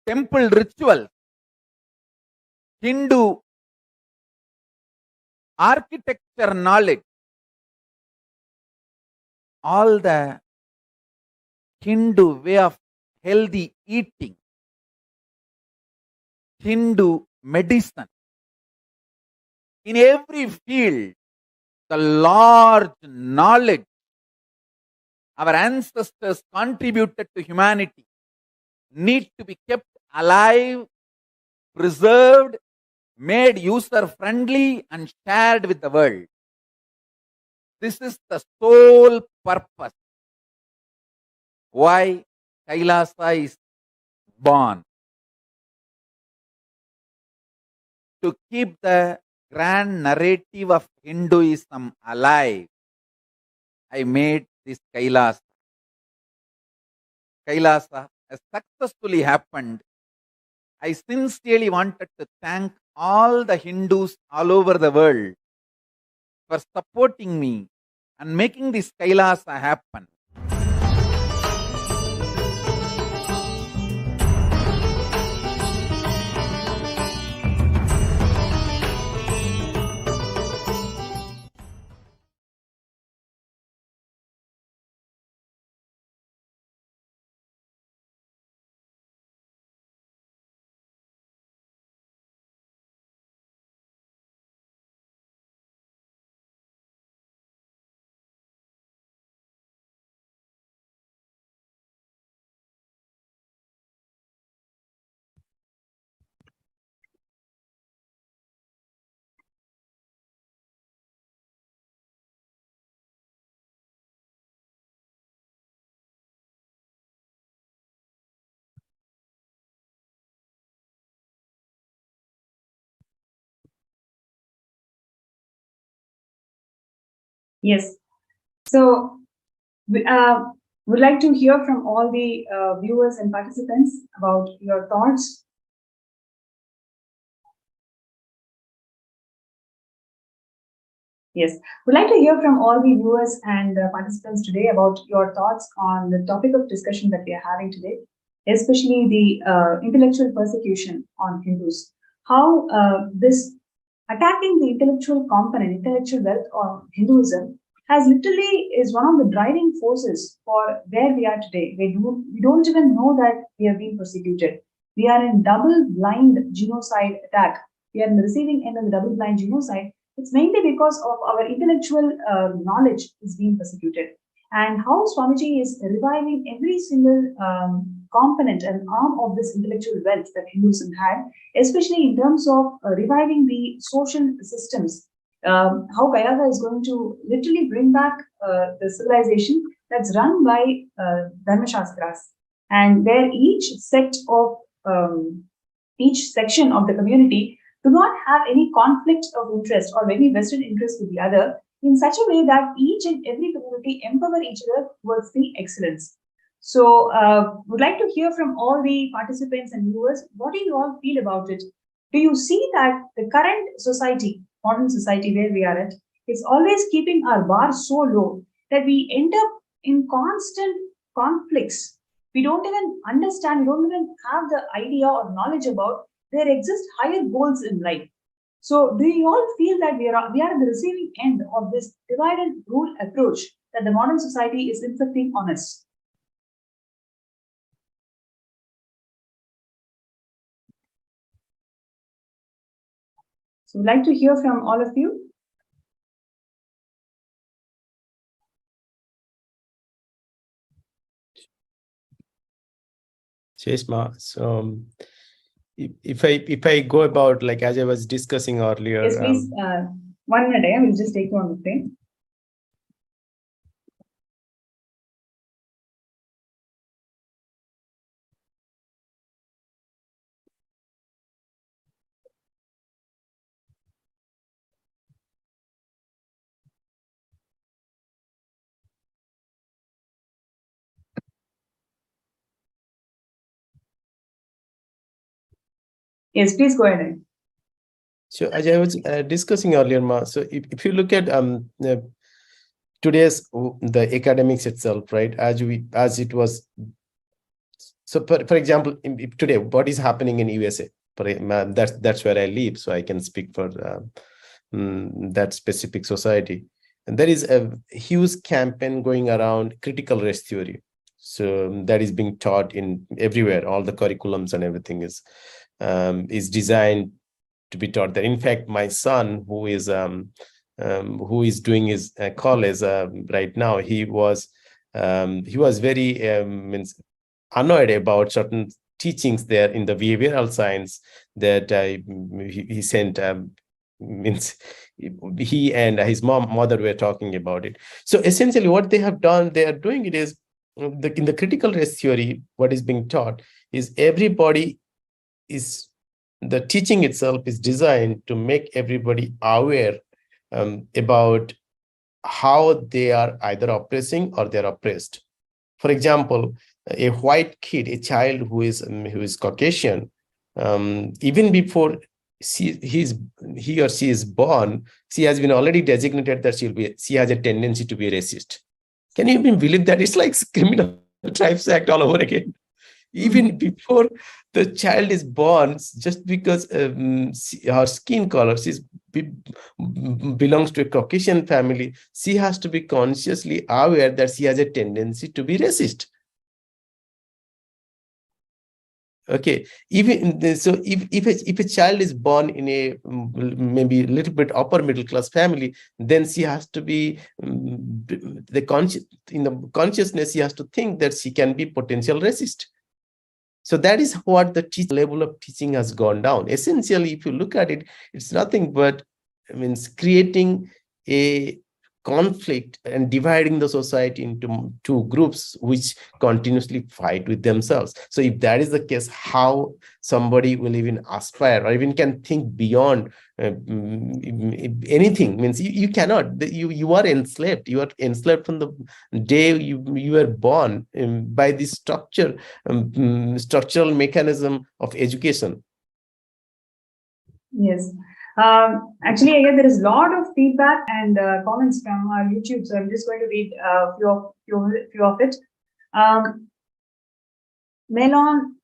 temple rituals, Hindu architecture knowledge, all the Hindu way of healthy eating, Hindu medicine. In every field, the large knowledge our ancestors contributed to humanity need to be kept alive, preserved, made user-friendly, and shared with the world. This is the sole purpose why Kailasa is born. To keep the grand narrative of Hinduism alive, I made this Kailasa. Kailasa has successfully happened. I sincerely wanted to thank all the Hindus all over the world for supporting me and making this Kailasa happen. Yes. So we would like to hear from all the viewers and participants about your thoughts. Yes, we'd like to hear from all the viewers and participants today about your thoughts on the topic of discussion that we are having today, especially the intellectual persecution on Hindus. How this attacking the intellectual component, intellectual wealth of Hinduism has literally is one of the driving forces for where we are today. We don't even know that we are being persecuted. We are in double blind genocide attack. We are in the receiving end of the double blind genocide. It's mainly because of our intellectual knowledge is being persecuted. And how Swamiji is reviving every single component and arm of this intellectual wealth that Hinduism had, especially in terms of reviving the social systems. How Kayava is going to literally bring back the civilization that's run by Dharma Shastras, and where each each section of the community do not have any conflict of interest or any vested interest with the other, in such a way that each and every community empower each other towards the excellence. So, would like to hear from all the participants and viewers. What do you all feel about it? Do you see that the current society, modern society where we are at, is always keeping our bar so low that we end up in constant conflicts? We don't even understand, we don't even have the idea or knowledge about there exist higher goals in life. So, do you all feel that we are at the receiving end of this divide and rule approach that the modern society is inflicting on us? So, we'd like to hear from all of you. Cheshma, so if I go about, like, as I was discussing earlier. Yes, please. 1 minute, I will just take you on the thing. Yes, please go ahead. So as I was discussing earlier, Ma, so if you look at today's the academics itself, right, as it was So for example, today, what is happening in USA? That's where I live, so I can speak for that specific society. And there is a huge campaign going around critical race theory. So that is being taught in everywhere. All the curriculums and everything is designed to be taught there. In fact, my son, who is doing his college right now, he was very annoyed about certain teachings there in the behavioral science that he sent. Means he and his mother were talking about it. So essentially, what they have done, they are doing it is in the critical race theory. What is being taught is everybody is the teaching itself is designed to make everybody aware about how they are either oppressing or they're oppressed. For example, a white kid, a child who is Caucasian, even before he or she is born, she has been already designated that she has a tendency to be racist. Can you even believe that? It's like Criminal Tribes Act all over again. Even before the child is born, just because her skin color belongs to a Caucasian family, she has to be consciously aware that she has a tendency to be racist. Okay, so if a child is born in a maybe a little bit upper middle class family, then she has to be in the consciousness, she has to think that she can be potential racist. So that is what the level of teaching has gone down. Essentially, if you look at it, it's nothing but creating a conflict and dividing the society into two groups which continuously fight with themselves. So if that is the case, how somebody will even aspire or even can think beyond anything? Means you cannot. You are enslaved. You are enslaved from the day you were born by this structural mechanism of education. Yes. Actually, again, there is a lot of feedback and comments from our YouTube, so I'm just going to read a few of it. Melon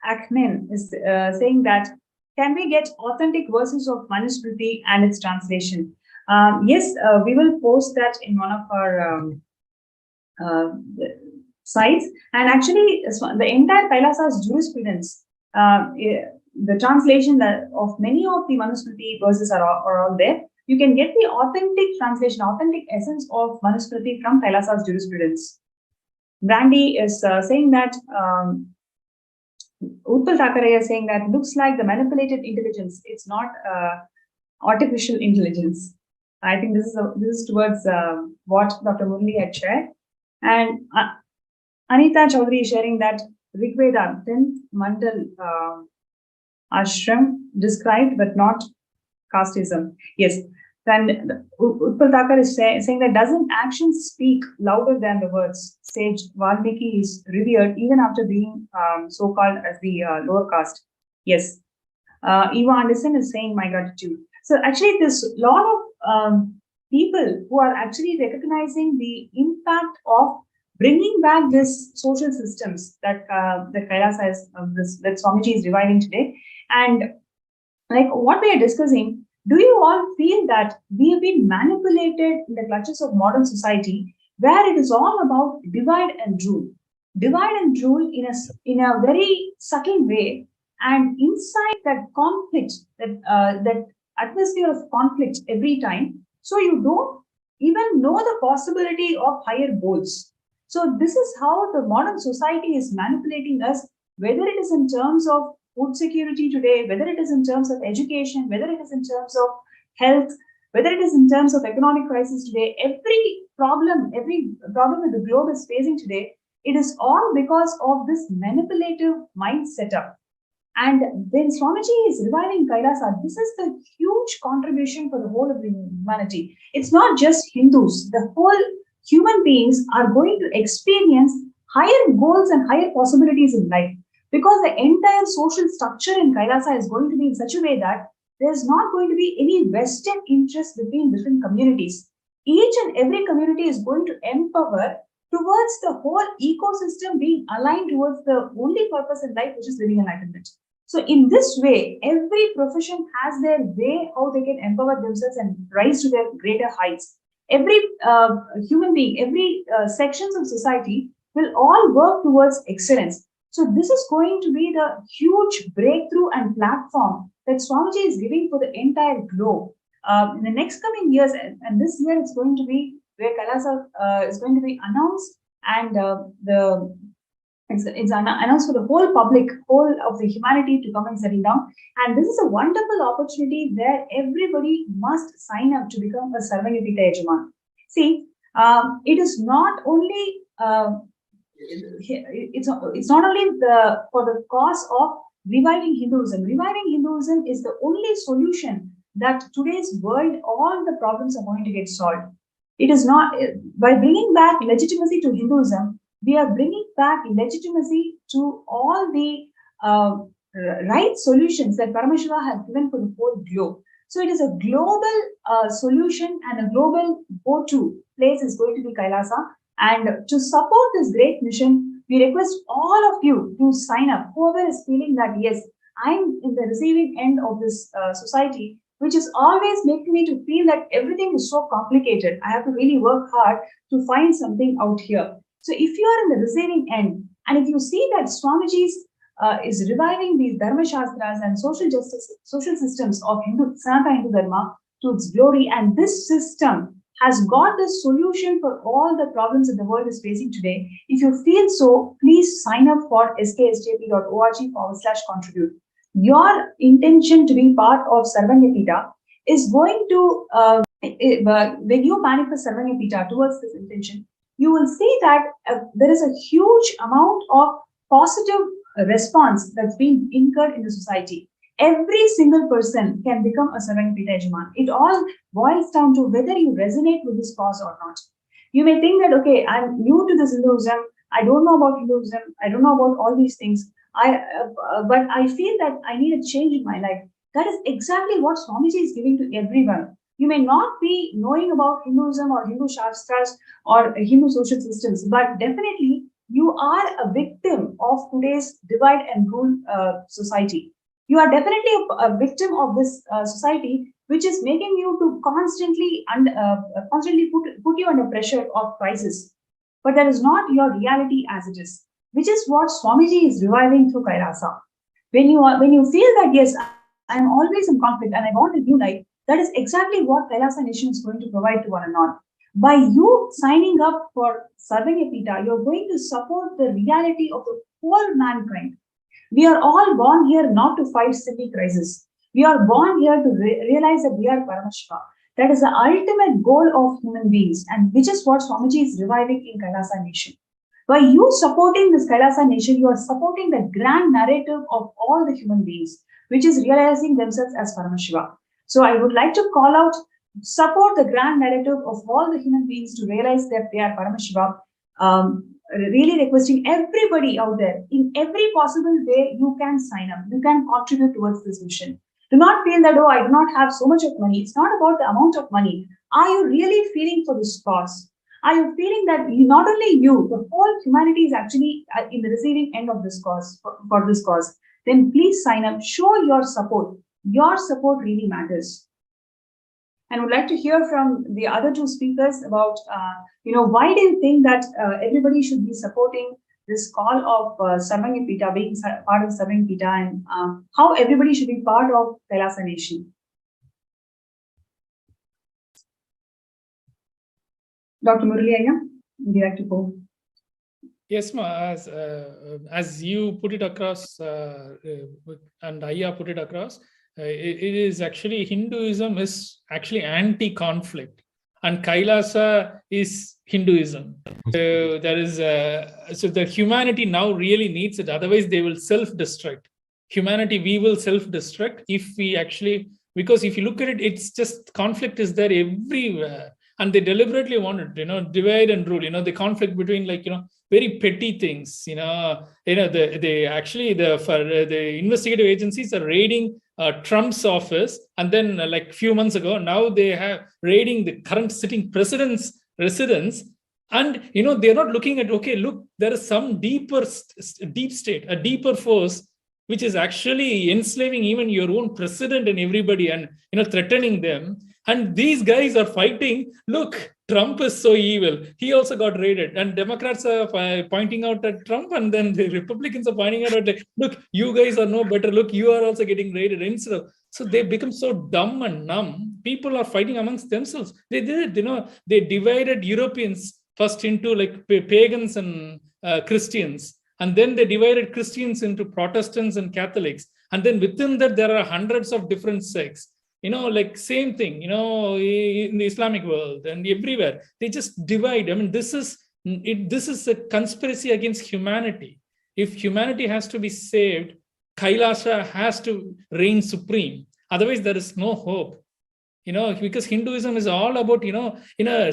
Akmin is saying that, can we get authentic versions of Manusmriti and its translation? Yes, we will post that in one of our sites. And actually, the entire Kailasa's jurisprudence, the translation of many of the Manusmriti verses are all there. You can get the authentic translation, authentic essence of Manusmriti from Kailasa's jurisprudence. Brandy is saying that, Utpal Thakare is saying that, looks like the manipulated intelligence. It's not artificial intelligence. I think this is towards what Dr. Murli had shared. And Anita Chaudhary is sharing that Rigveda, 10th Mandal ashram described, but not casteism. Yes. Then Utpal Thakur is saying that, doesn't actions speak louder than the words? Sage Valmiki is revered even after being so-called as the lower caste. Yes. Eva Anderson is saying, my gratitude. So actually, there's a lot of people who are actually recognizing the impact of bringing back this social systems that Kailasa is, that Swamiji is reviving today. And like what we are discussing, do you all feel that we have been manipulated in the clutches of modern society, where it is all about divide and rule in a very subtle way, and inside that conflict, that atmosphere of conflict every time, so you don't even know the possibility of higher goals. So this is how the modern society is manipulating us, whether it is in terms of food security today, whether it is in terms of education, whether it is in terms of health, whether it is in terms of economic crisis today. Every problem that the globe is facing today, it is all because of this manipulative mind setup. And when Swamiji is reviving Kailasa, this is the huge contribution for the whole of the humanity. It's not just Hindus. The whole human beings are going to experience higher goals and higher possibilities in life, because the entire social structure in Kailasa is going to be in such a way that there's not going to be any vested interest between different communities. Each and every community is going to empower towards the whole ecosystem being aligned towards the only purpose in life, which is living enlightenment. So in this way, every profession has their way how they can empower themselves and rise to their greater heights. Every human being, every sections of society will all work towards excellence. So this is going to be the huge breakthrough and platform that Swamiji is giving for the entire globe. In the next coming years, and this year it's going to be where Kailasa is going to be announced, and it's announced for the whole public, whole of the humanity to come and settle down. And this is a wonderful opportunity where everybody must sign up to become a Sarvanyapita Yajaman. See, it is not only it's not only for the cause of reviving Hinduism. Reviving Hinduism is the only solution that today's world, all the problems are going to get solved. It is not by bringing back legitimacy to Hinduism, we are bringing back legitimacy to all the right solutions that Paramashiva has given for the whole globe. So it is a global solution, and a global go-to place is going to be Kailasa. And to support this great mission, we request all of you to sign up. Whoever is feeling that, yes, I'm in the receiving end of this society, which is always making me to feel that everything is so complicated. I have to really work hard to find something out here. So if you are in the receiving end, and if you see that Swamiji's is reviving these Dharma Shastras and social justice, social systems of Sanatana Hindu Dharma to its glory, and this system has got the solution for all the problems that the world is facing today. If you feel so, please sign up for sksjp.org/contribute. Your intention to be part of Sarvanyapita is going to, when you manifest Sarvanyapita towards this intention, you will see that there is a huge amount of positive response that's being incurred in the society. Every single person can become a Sarvanyapita Yajaman. It all boils down to whether you resonate with this cause or not. You may think that, okay, I'm new to this Hinduism, I don't know about Hinduism, I don't know about all these things, but I feel that I need a change in my life. That is exactly what Swamiji is giving to everyone. You may not be knowing about Hinduism or Hindu Shastras or Hindu social systems, but definitely you are a victim of today's divide and rule society. You are definitely a victim of this society, which is making you to constantly put you under pressure of crisis. But that is not your reality as it is, which is what Swamiji is reviving through Kailasa. When you feel that, yes, I'm always in conflict and I want a new life, that is exactly what Kailasa Nation is going to provide to one and all. By you signing up for Sarvanyapita, you're going to support the reality of the whole mankind. We are all born here not to fight silly crises. We are born here to realize that we are Paramashivam. That is the ultimate goal of human beings, and which is what Swamiji is reviving in Kailasa Nation. By you supporting this Kailasa Nation, you are supporting the grand narrative of all the human beings, which is realizing themselves as Paramashiva. So I would like to call out, support the grand narrative of all the human beings to realize that they are Paramashiva. Really requesting everybody out there, in every possible way, you can sign up, you can contribute towards this mission. Do not feel that, oh, I do not have so much of money. It's not about the amount of money. Are you really feeling for this cause? Are you feeling that not only you, the whole humanity is actually in the receiving end of this cause, for this cause? Then please sign up, show your support. Your support really matters. And would like to hear from the other two speakers about, why do you think that everybody should be supporting this call of Sarvanyapita, being part of Sarvanyapita, and how everybody should be part of Kailasa Nation? Dr. Murali Ayya, would you like to go? Yes, ma. As you put it across, and Ayya put it across, it is actually, Hinduism is actually anti-conflict, and Kailasa is Hinduism. So there is so the humanity now really needs it. Otherwise, they will self-destruct. Humanity, we will self-destruct if we actually, because if you look at it, it's just conflict is there everywhere, and they deliberately want it, divide and rule. The conflict between very petty things. They actually the investigative agencies are raiding Trump's office, and then like few months ago, now they have raiding the current sitting president's residence. And they're not looking at, okay, look, there is some deep state, a deeper force which is actually enslaving even your own president and everybody, and threatening them. And these guys are fighting. Look, Trump is so evil. He also got raided. And Democrats are pointing out at Trump, and then the Republicans are pointing out like, look, you guys are no better. Look, you are also getting raided. Instead of, so they become so dumb and numb. People are fighting amongst themselves. They did it. They divided Europeans first into like pagans and Christians. And then they divided Christians into Protestants and Catholics. And then within that, there are hundreds of different sects. Like same thing, in the Islamic world and everywhere. They just divide. I mean, this is a conspiracy against humanity. If humanity has to be saved, Kailasa has to reign supreme. Otherwise, there is no hope. Because Hinduism is all about,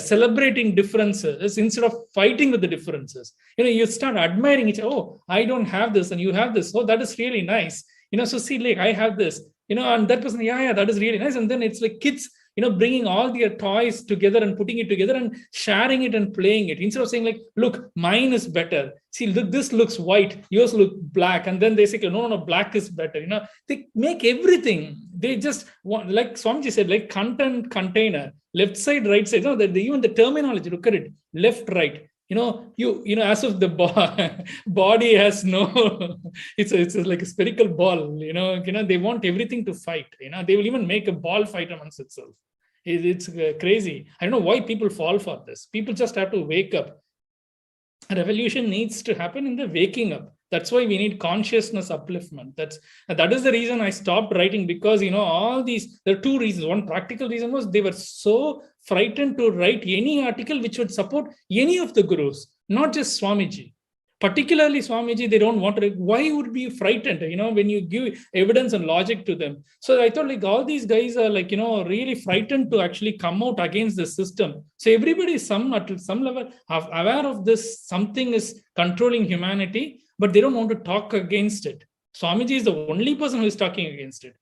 celebrating differences instead of fighting with the differences. You start admiring each other. Oh, I don't have this and you have this. Oh, that is really nice. So see, like, I have this, and that person, yeah, that is really nice. And then it's like kids, bringing all their toys together and putting it together and sharing it and playing it. Instead of saying like, look, mine is better. See, look, this looks white, yours look black. And then they say, no, black is better. They make everything. They just want, like Swamiji said, like content container, left side, right side. Even the terminology, look at it, left, right. As if the body has no, it's like a spherical ball, they want everything to fight, they will even make a ball fight amongst itself. It's crazy. I don't know why people fall for this. People just have to wake up. A revolution needs to happen in the waking up. That's why we need consciousness upliftment. That is the reason I stopped writing, because all these, there are two reasons. One practical reason was they were so frightened to write any article which would support any of the gurus, not just Swamiji. Particularly Swamiji, they don't want to. Why would be frightened, when you give evidence and logic to them? So I thought, like, all these guys are like, really frightened to actually come out against the system. So everybody is at some level aware of this, something is controlling humanity, but they don't want to talk against it. Swamiji is the only person who is talking against it.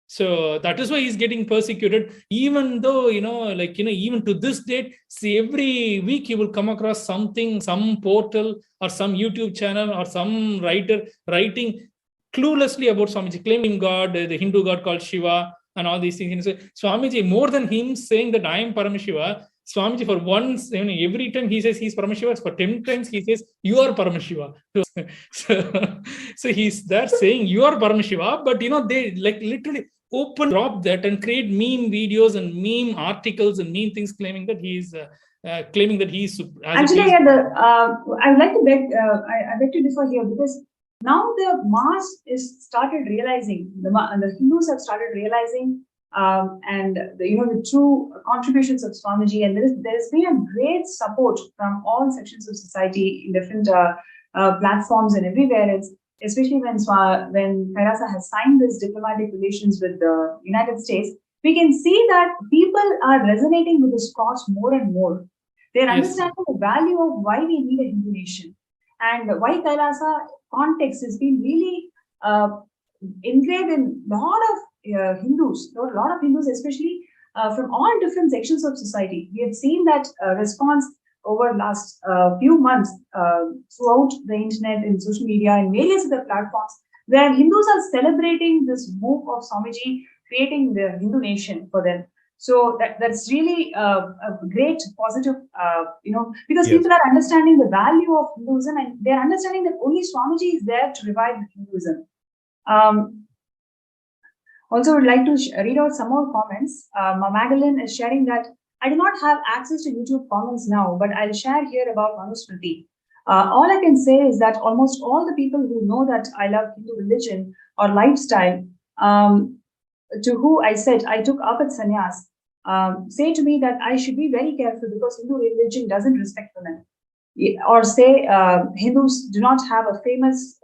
So that is why he's getting persecuted, even though, even to this date, see, every week you will come across something, some portal or some YouTube channel or some writer writing cluelessly about Swamiji, claiming God, the Hindu God called Shiva and all these things. So Swamiji, more than him saying that I am Paramashiva, Swamiji, for once, every time he says he's Paramashiva, for 10 times he says, you are Paramashiva. So he's there saying, you are Paramashiva, but, they like literally drop that and create meme videos and meme articles and meme things claiming that he's claiming that he's actually, I would like to beg to differ here, because now the mass is started realizing, the Hindus have started realizing, and the true contributions of Swamiji, and there's been a great support from all sections of society in different platforms and everywhere. Especially when Kailasa has signed this diplomatic relations with the United States, we can see that people are resonating with this cause more and more. They're understanding the value of why we need a Hindu nation, and why Kailasa context has been really engraved in a lot of Hindus, especially from all different sections of society. We have seen that response over the last few months throughout the internet and social media and various other platforms, where Hindus are celebrating this move of Swamiji, creating the Hindu nation for them. So that's really a great positive, because people are understanding the value of Hinduism, and they're understanding that only Swamiji is there to revive Hinduism. Also, I would like to read out some more comments. Madeline is sharing that I do not have access to YouTube comments now, but I'll share here about Manusmriti. All I can say is that almost all the people who know that I love Hindu religion or lifestyle, to who I said I took up at sannyas, say to me that I should be very careful because Hindu religion doesn't respect women. Or say Hindus do not have a famous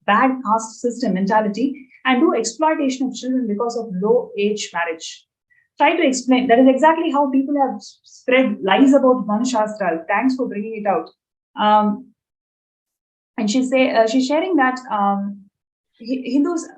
bad caste system mentality and do exploitation of children because of low age marriage. Try to explain. That is exactly how people have spread lies about Manashastra. Thanks for bringing it out. And she's sharing that Hindus.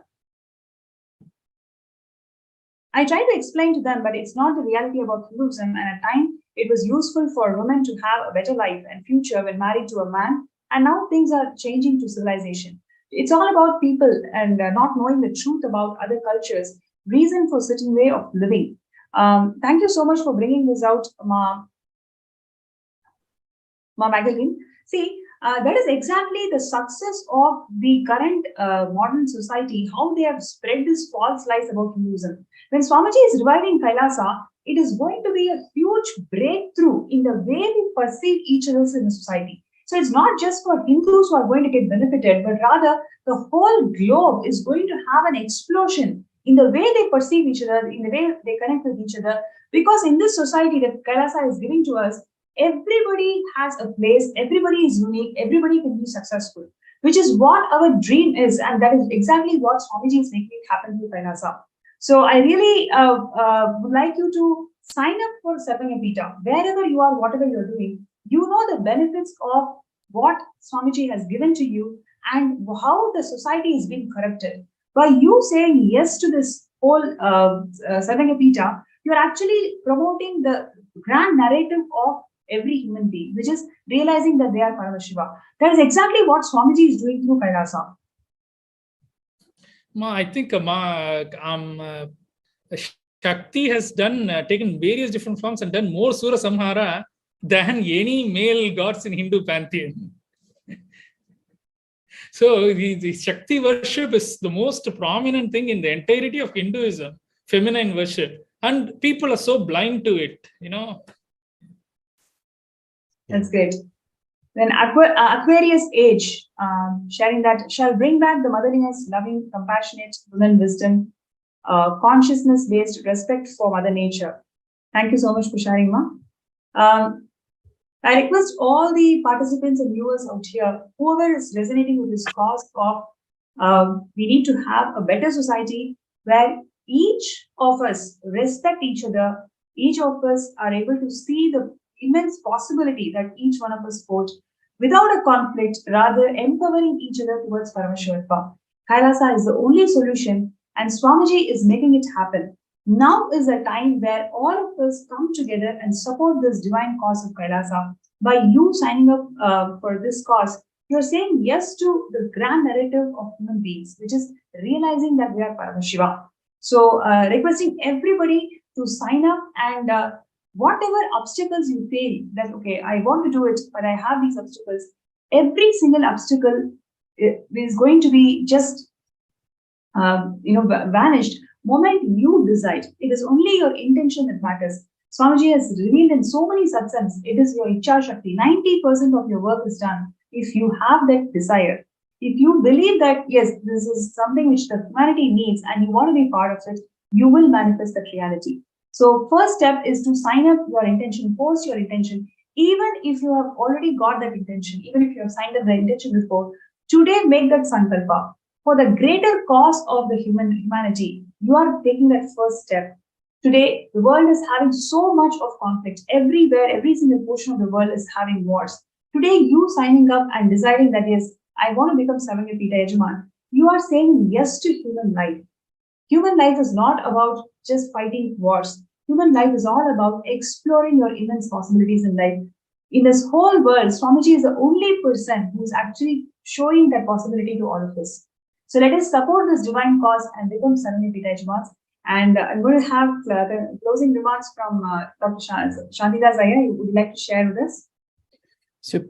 I try to explain to them, but it's not the reality about Hinduism. And at times It was useful for women to have a better life and future when married to a man. And now things are changing to civilization. It's all about people and not knowing the truth about other cultures, reason for certain way of living. Thank you so much for bringing this out, Magdalene. See, that is exactly the success of the current modern society, how they have spread this false lies about Hinduism. When Swamiji is reviving Kailasa, it is going to be a huge breakthrough in the way we perceive each other in the society. So it's not just for Hindus who are going to get benefited, but rather the whole globe is going to have an explosion in the way they perceive each other, in the way they connect with each other. Because in this society that Kailasa is giving to us, everybody has a place, everybody is unique, everybody can be successful, which is what our dream is, and that is exactly what Swamiji is making it happen through Kailasa. So I really would like you to sign up for Sarvanyapita, wherever you are, whatever you're doing. You know the benefits of what Swamiji has given to you and how the society is being corrupted. By you saying yes to this whole Sarvanyapita, you're actually promoting the grand narrative of every human being, which is realizing that they are Paramashiva. That is exactly what Swamiji is doing through Kailasa. I think Shakti has taken various different forms and done more Sura Samhara than any male gods in Hindu pantheon. So the Shakti worship is the most prominent thing in the entirety of Hinduism, feminine worship. And people are so blind to it, That's great. Then Aquarius age, sharing that shall bring back the motherliness, loving, compassionate, women wisdom, consciousness-based respect for Mother Nature. Thank you so much for sharing, Ma. I request all the participants and viewers out here, whoever is resonating with this cause of we need to have a better society where each of us respect each other, each of us are able to see the immense possibility that each one of us hold without a conflict, rather empowering each other towards Paramashivam. Kailasa is the only solution, and Swamiji is making it happen. Now is a time where all of us come together and support this divine cause of Kailasa. By you signing up for this cause, you're saying yes to the grand narrative of human beings, which is realizing that we are Paramashiva. So, requesting everybody to sign up and whatever obstacles you feel that, okay, I want to do it, but I have these obstacles, every single obstacle is going to be just, vanished moment you decide. It is only your intention that matters. Swamiji has revealed in so many satsangs, it is your Icha Shakti. 90% of your work is done if you have that desire. If you believe that, yes, this is something which the humanity needs and you want to be part of it, you will manifest that reality. So first step is to sign up your intention, post your intention. Even if you have already got that intention, even if you have signed up the intention before, today make that sankalpa. For the greater cause of the humanity, you are taking that first step. Today, the world is having so much of conflict. Everywhere, every single portion of the world is having wars. Today, you signing up and deciding that, yes, I want to become Sarvanyapita Yajaman, you are saying yes to human life. Human life is not about just fighting wars. Human life is all about exploring your immense possibilities in life. In this whole world, Swamiji is the only person who is actually showing that possibility to all of us. So let us support this divine cause and become Sarvanyapita Yajamans. And I'm going to have the closing remarks from Dr. Shantidas Iyer. Would you like to share with us? So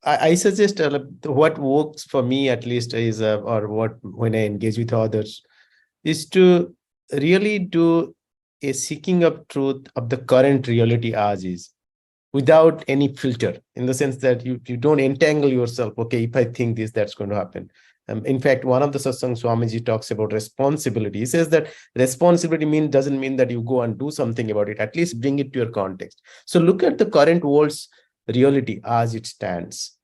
I suggest what works for me at least is, or what when I engage with others, is to really do a seeking of truth of the current reality as is, without any filter, in the sense that you don't entangle yourself. Okay, if I think this, that's going to happen. In fact, one of the satsangs Swamiji talks about responsibility. He says that responsibility doesn't mean that you go and do something about it. At least bring it to your context. So look at the current world's reality as it stands,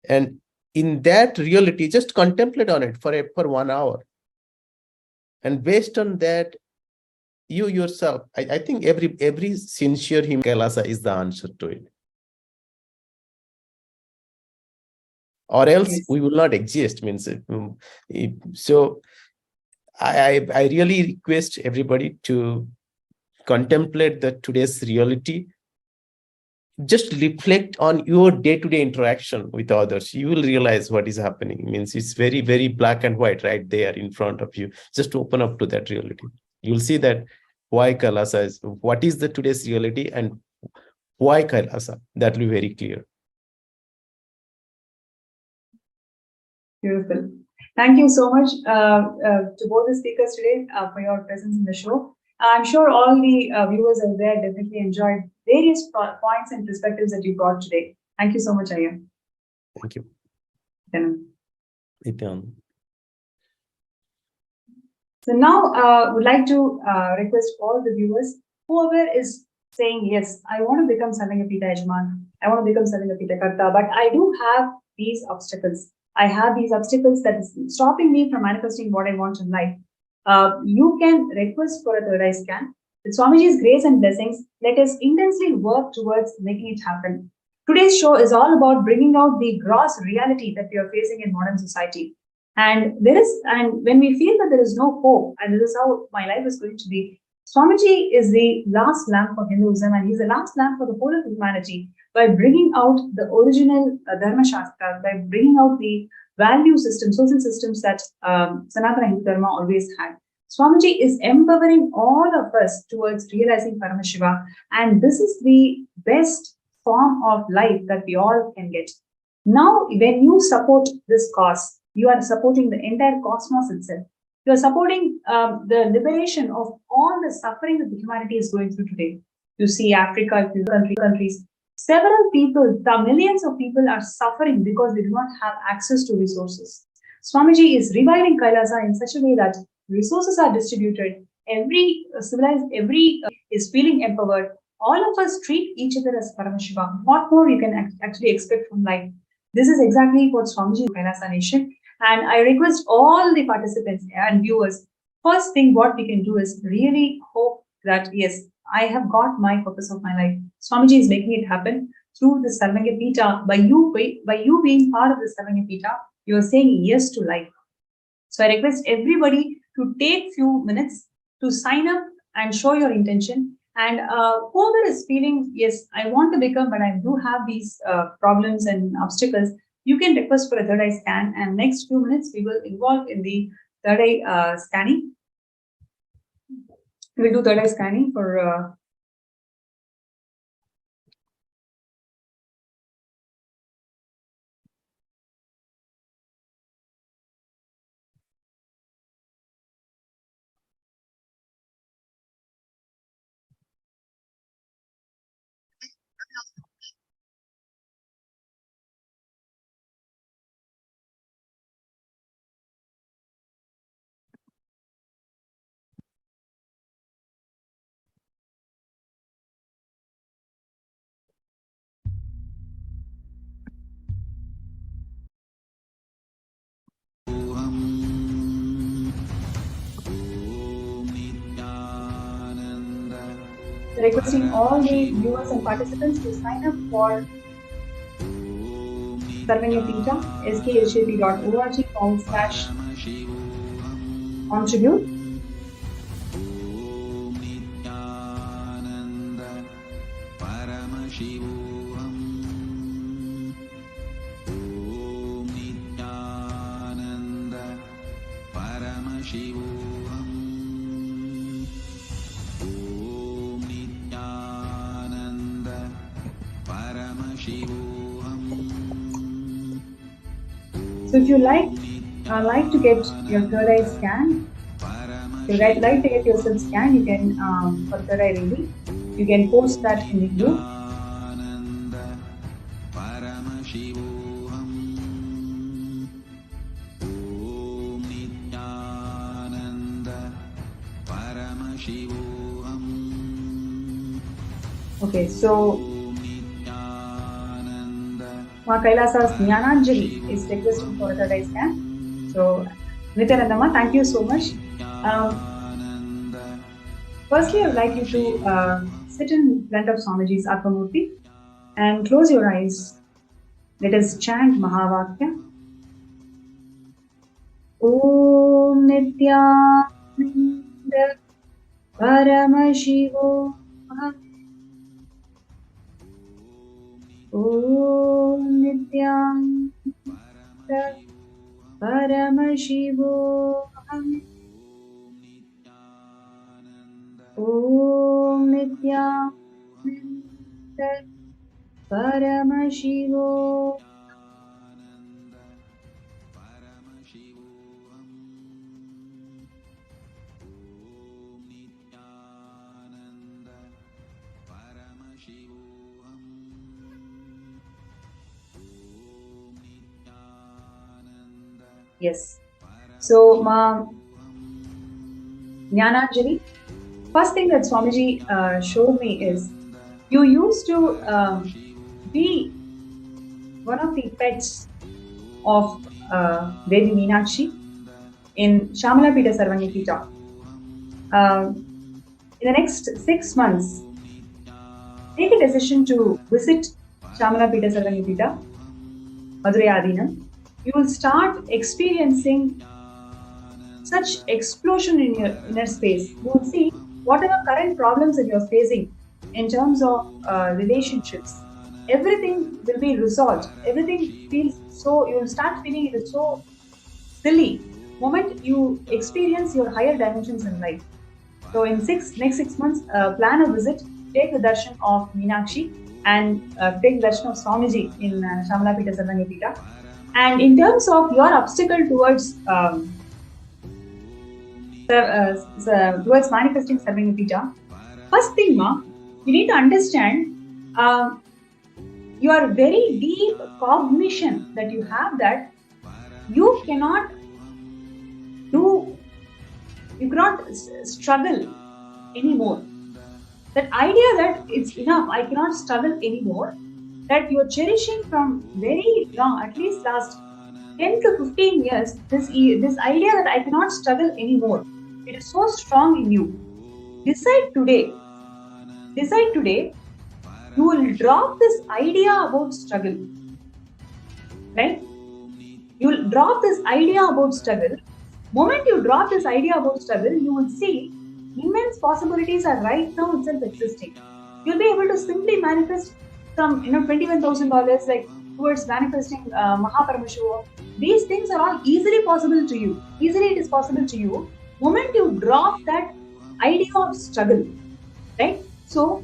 and in that reality, just contemplate on it for 1 hour. And based on that, you yourself, I think every sincere human Kailasa is the answer to it. Or else we will not exist. So I really request everybody to contemplate today's reality just reflect on your day-to-day interaction with others. You will realize what is happening. It means it's very, very black and white right there in front of you. Just open up to that reality. You'll see that why Kailasa is, what is the today's reality and why Kailasa. That will be very clear. Beautiful. Thank you so much to both the speakers today for your presence in the show. I'm sure all the viewers out there definitely enjoyed various points and perspectives that you brought today. Thank you so much, Ayya. Thank you. Nithyananda. So now would like to request all the viewers, whoever is saying, yes, I want to become Sarvangapita Yajman, I want to become Sarvangapita Karta, but I do have these obstacles. I have these obstacles that is stopping me from manifesting what I want in life. You can request for a third eye scan. With Swamiji's grace and blessings, let us intensely work towards making it happen. Today's show is all about bringing out the gross reality that we are facing in modern society. And when we feel that there is no hope, and this is how my life is going to be, Swamiji is the last lamp for Hinduism, and he's the last lamp for the whole of humanity by bringing out the original Dharma Shastra, by bringing out the value system, social systems that Sanatana Hindu Dharma always had. Swamiji is empowering all of us towards realizing Paramashivam, and this is the best form of life that we all can get. Now, when you support this cause, you are supporting the entire cosmos itself. You are supporting the liberation of all the suffering that the humanity is going through today. You see Africa, countries, several people, millions of people are suffering because they do not have access to resources. Swamiji is reviving Kailasa in such a way that resources are distributed, every is feeling empowered. All of us treat each other as Paramashivam. What more you can actually expect from life? This is exactly what Swamiji is Kailasa Nation. And I request all the participants and viewers, first thing what we can do is really hope that, yes, I have got my purpose of my life. Swamiji is making it happen through the Sarvangapita. By you being part of the Sarvangapita, you are saying yes to life. So I request everybody to take few minutes to sign up and show your intention. And whoever is feeling, yes, I want to become, but I do have these problems and obstacles, you can request for a third eye scan, and next few minutes we will involve in the third eye scanning. We'll do third eye scanning for requesting all the viewers and participants to sign up for Sarvangapita, skshp.org/contribute. So if you like to get your third eye scan, if you like to get yourself scanned, you can for third eye reading, you can post that in the group. Okay, so Ma Kailasa's Jnananjali is requesting for a third eye scan. So, Nithyananda, thank you so much. Firstly, I would like you to sit in front of Swamiji's Atmamurti and close your eyes. Let us chant Mahavakya. Om Nithyananda Paramashivam Om Nithyananda Paramashivam. Om Nithyananda Paramashivam. Yes. So, Jnananjali, first thing that Swamiji showed me is you used to be one of the pets of Devi Meenakshi in Shamalapita Sarvanyapita. In the next 6 months, take a decision to visit Shamalapita Sarvanyapita, Madurai Adinam. You will start experiencing such explosion in your inner space. You will see whatever current problems that you're facing in terms of relationships, everything will be resolved. Everything feels so, you will start feeling it is so silly moment you experience your higher dimensions in life. So in next 6 months, plan a visit, take the darshan of Meenakshi and take the darshan of Swamiji in Shamalapita Sarvanyapita. And in terms of your obstacle towards towards manifesting Sarvanyapita, first thing, you need to understand your very deep cognition that you have that you cannot struggle anymore. That idea that it's enough, I cannot struggle anymore, that you're cherishing from very long, at least last 10 to 15 years, this idea that I cannot struggle anymore, it is so strong in you. Decide today, you will drop this idea about struggle, right? You will drop this idea about struggle. Moment you drop this idea about struggle, you will see immense possibilities are right now itself existing. You'll be able to simply manifest some, $21,000 like towards manifesting Paramashivam. These things are all easily possible to you. Easily it is possible to you. Moment you drop that idea of struggle, right? So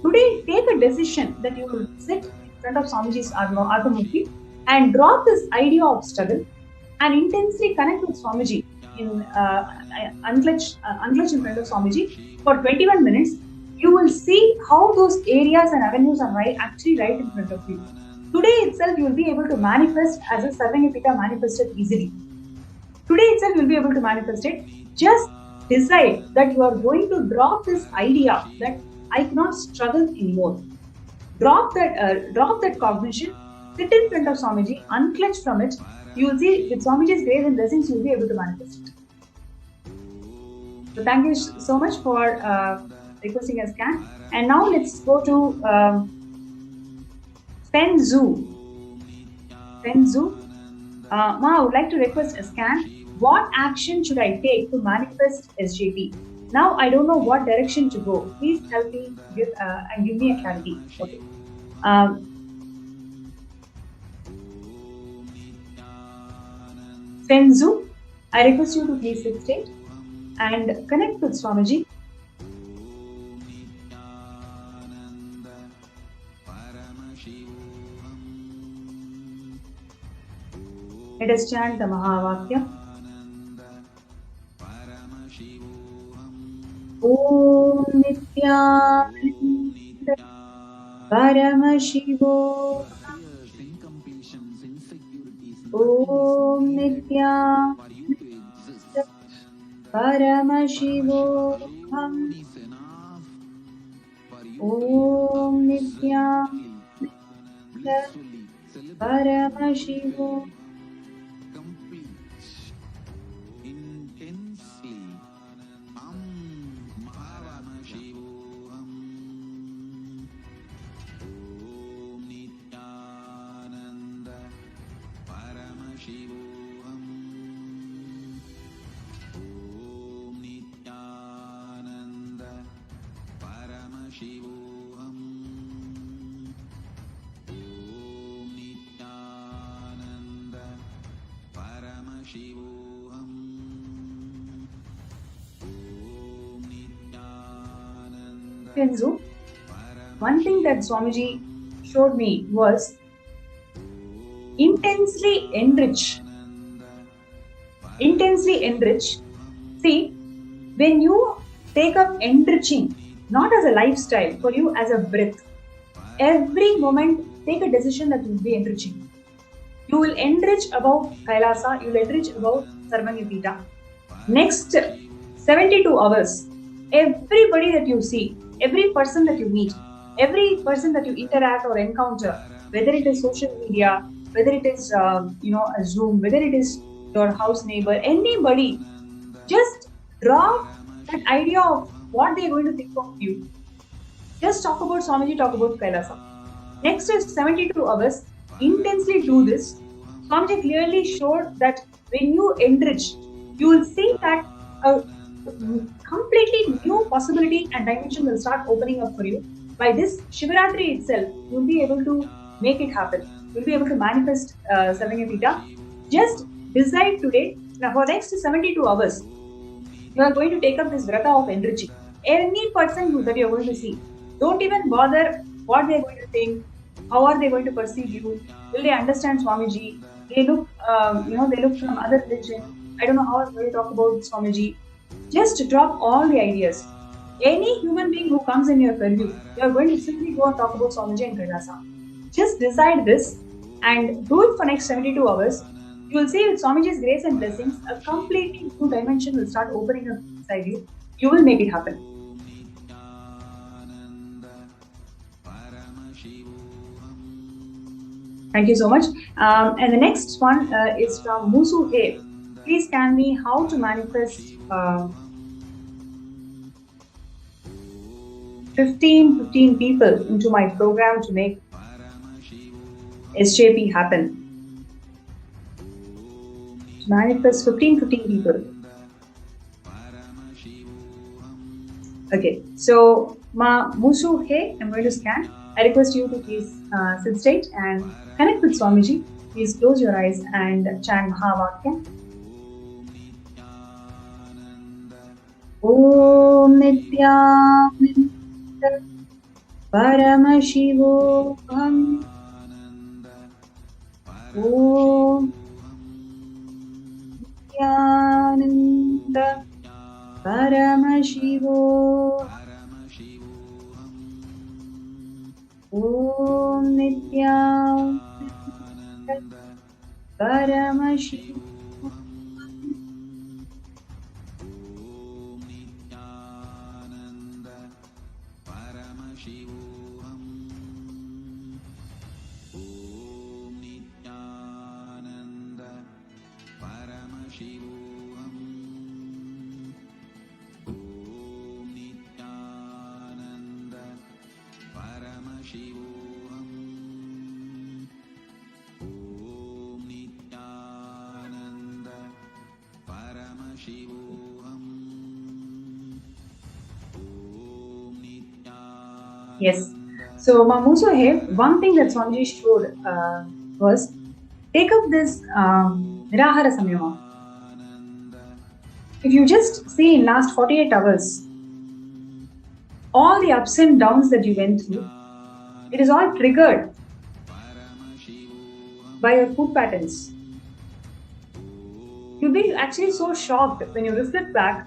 today take a decision that you will sit in front of Swamiji's Ardhamurti and drop this idea of struggle and intensely connect with Swamiji in unclench in front of Swamiji for 21 minutes. You will see how those areas and avenues are actually right in front of you. Today itself, you will be able to manifest as a Sarvanyapita manifested easily. Today itself, you will be able to manifest it. Just decide that you are going to drop this idea that I cannot struggle anymore. Drop that cognition. Sit in front of Swamiji, unclench from it. You will see with Swamiji's grace and blessings, you will be able to manifest it. So thank you so much for requesting a scan. And now let's go to Fenzu. Ma, I would like to request a scan. What action should I take to manifest SJP? Now I don't know what direction to go. Please help me and give me a clarity. Okay. Fenzu, I request you to please sit straight and connect with Swamiji. Let us chant the Mahavakya. Om Nithyananda Paramashivam. Om Nithyananda Paramashivam. Om Nithyananda Paramashivam. Kenzu, one thing that Swamiji showed me was intensely enrich. Intensely enrich. See, when you take up enriching, not as a lifestyle, for you as a breath, every moment take a decision that will be enriching. You will enrich about Kailasa, you will enrich about Sarvanyapita. Next 72 hours, everybody that you see, every person that you meet, every person that you interact or encounter, whether it is social media, whether it is a Zoom, whether it is your house neighbor, anybody, just drop that idea of what they are going to think of you. Just talk about Swamiji, talk about Kailasa. Next is 72 hours, intensely do this. Swamiji clearly showed that when you enrich, you will see that a completely new possibility and dimension will start opening up for you. By this Shivaratri itself, you will be able to make it happen. You will be able to manifest Sarvanyapita. Just decide today, now for next 72 hours, you are going to take up this vrata of enriching. Any person that you are going to see, don't even bother what they are going to think, how are they going to perceive you, will they understand Swamiji, they look, they look from other religion, I don't know how I'm going to talk about Swamiji. Just drop all the ideas. Any human being who comes in your purview, you are going to simply go and talk about Swamiji and Kailasa. Just decide this and do it for next 72 hours. You will see with Swamiji's grace and blessings, a completely new dimension will start opening up inside you. You will make it happen. Thank you so much. And the next one is from Musu He. Please tell me how to manifest 15 people into my program to make SJP happen. To manifest 15 people. Okay, so Musu He, I'm going to scan. I request you to please sit straight and connect with Swamiji. Please close your eyes and chant Bhava. Om Nithyananda Paramashivam. Om Nithyananda Paramashivam. Om Nithyananda Paramashivam. Yes. So, Musu He, one thing that Swamiji showed was take up this Nirahara Samyama. If you just see in last 48 hours, all the ups and downs that you went through, it is all triggered by your food patterns. You'll be actually so shocked when you reflect back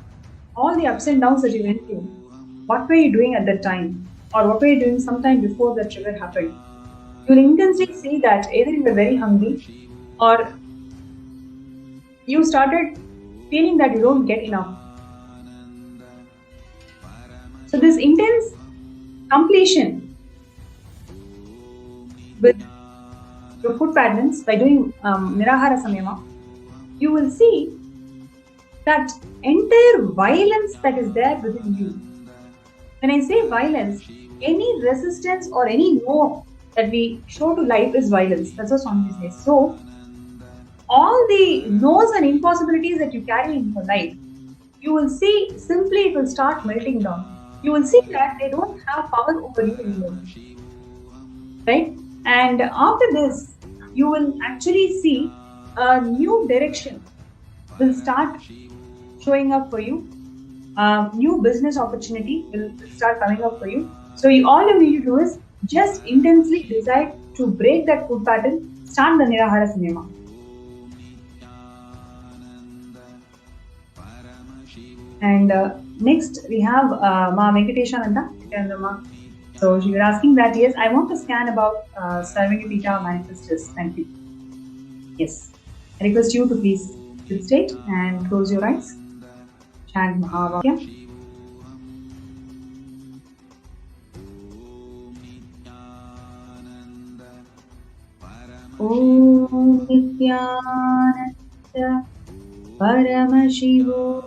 all the ups and downs that you went through. What were you doing at that time? Or what were you doing sometime before that trigger happened? You'll intensely see that either you were very hungry or you started feeling that you don't get enough. So this intense completion with your food patterns by doing Nirahara Samyama, you will see that entire violence that is there within you. When I say violence, any resistance or any no that we show to life is violence. That's what Swamiji says. So, all the no's and impossibilities that you carry in your life, you will see simply it will start melting down. You will see that they don't have power over you anymore. Right? And after this, you will actually see a new direction will start showing up for you. new business opportunity will start coming up for you. So all you need to do is just intensely decide to break that food pattern, start the Nirahara cinema. And next we have Ma Venkateshananda. So she was asking that, yes, I want to scan about Sarvagapita manifestors. Thank you. Yes. I request you to please sit straight and close your eyes. Chant Mahavakya. Om Nithyananda Paramashivam.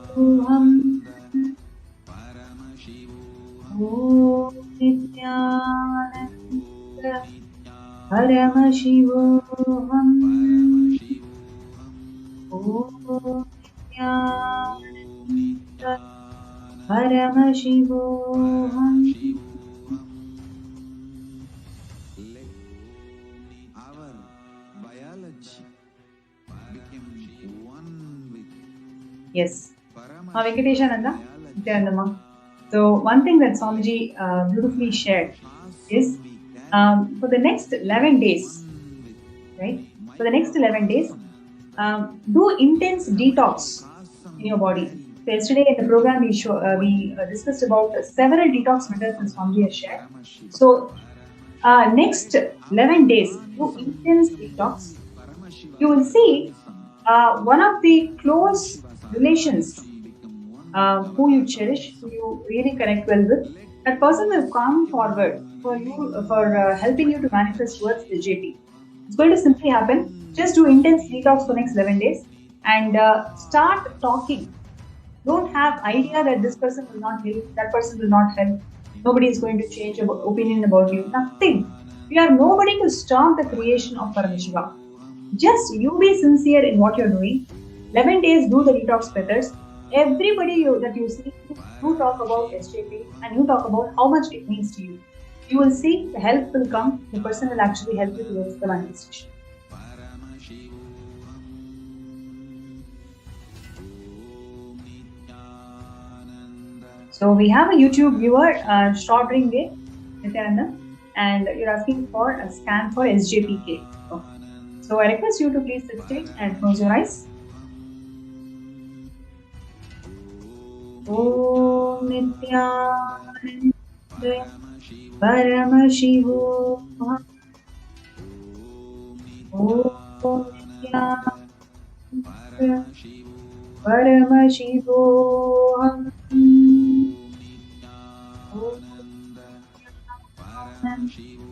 Om Nithyananda Paramashivam. Om Nithyananda Paramashivam. Yes. Venkateshananda, Nithyananda. So one thing that Swamiji beautifully shared is for the next 11 days, right? For the next 11 days, do intense detox in your body. So yesterday in the program we discussed about several detox methods that Swamiji has shared. So next 11 days, do intense detox. You will see one of the close relations who you cherish, who you really connect well with, that person will come forward for you, for helping you to manifest towards the JP. It's going to simply happen. Just do intense detox for next 11 days and start talking. Don't have idea that this person will not help, that person will not help. Nobody is going to change your opinion about you. Nothing. You are nobody to stop the creation of Paramashivam. Just you be sincere in what you're doing. 11 days, do the detox methods. Everybody that you see, you talk about SJP and you talk about how much it means to you. You will see the help will come. The person will actually help you towards the manifestation. So we have a YouTube viewer, Shrodringe, Nithyananda, and you're asking for a scan for SJPK. So I request you to please sit straight and close your eyes. Om Nithyananda Paramashivam. Om Nithyananda Paramashivam. Om Paramashivam.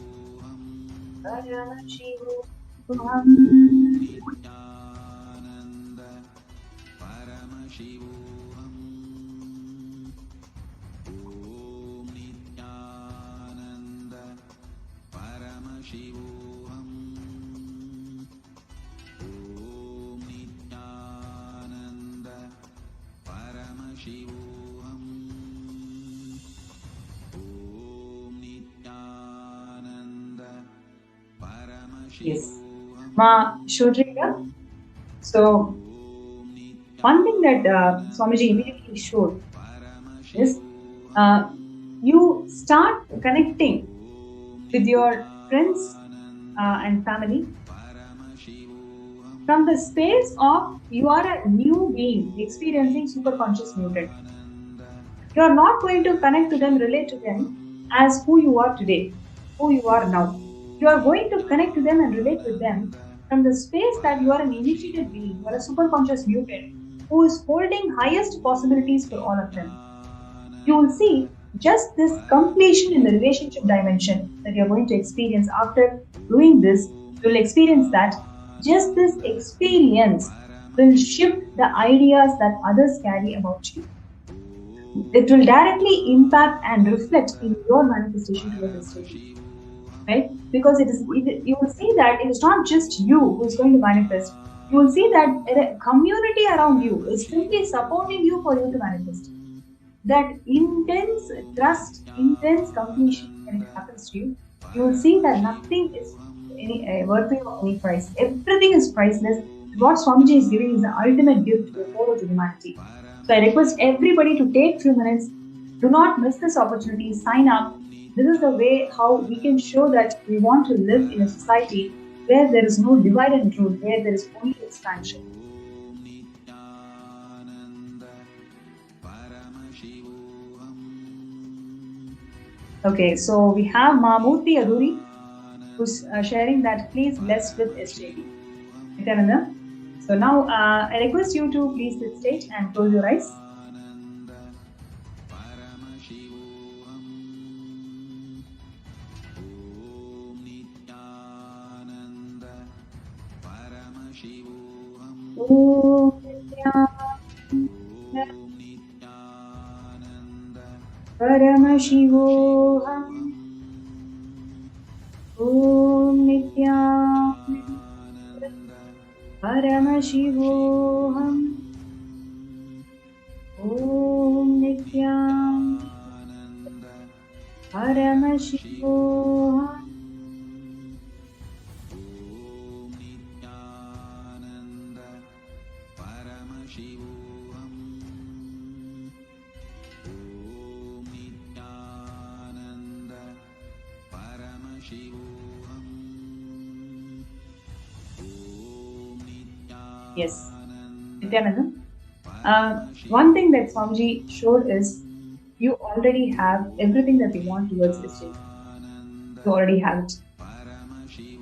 Yes. Ma Shodrika. So one thing that Swamiji immediately showed is you start connecting with your friends and family from the space of you are a new being experiencing superconscious mutant. You are not going to connect to them, relate to them as who you are today, who you are now. You are going to connect to them and relate with them from the space that you are an initiated being, you are a superconscious mutant who is holding highest possibilities for all of them. You will see just this completion in the relationship dimension that you are going to experience after doing this. You will experience that just this experience will shift the ideas that others carry about you. It will directly impact and reflect in your manifestation towards the station. Right? Because you will see that it is not just you who is going to manifest. You will see that a community around you is simply supporting you for you to manifest. That intense trust, intense completion when it happens to you, you will see that nothing is worthy of any price. Everything is priceless. What Swamiji is giving is the ultimate gift to the whole of humanity. So I request everybody to take few minutes. Do not miss this opportunity. Sign up. This is the way how we can show that we want to live in a society where there is no divide and rule, where there is only expansion. Okay, so we have Mahmurthy Aduri, who's sharing that please bless with SJP. Nithyananda. So now I request you to please sit stage and close your eyes. Om Paramashivam. Om Nithyananda Paramashivam. Om Nithyananda Paramashivam. Yes, Nithyananda. One thing that Swamiji showed is you already have everything that you want towards this stage. You already have it.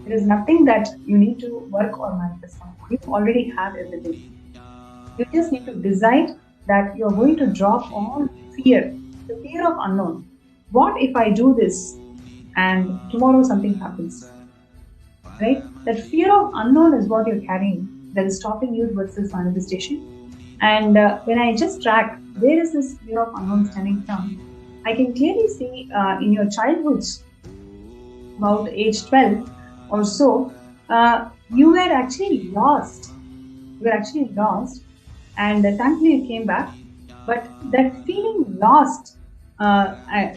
There is nothing that you need to work or manifest on. You already have everything. You just need to decide that you are going to drop all fear, the fear of unknown. What if I do this and tomorrow something happens? Right? That fear of unknown is what you're carrying that is stopping you towards this manifestation. And when I just track where is this fear of unknown stemming from, I can clearly see in your childhoods, about age 12 or so, you were actually lost. You were actually lost, and thankfully you came back. But that feeling lost, that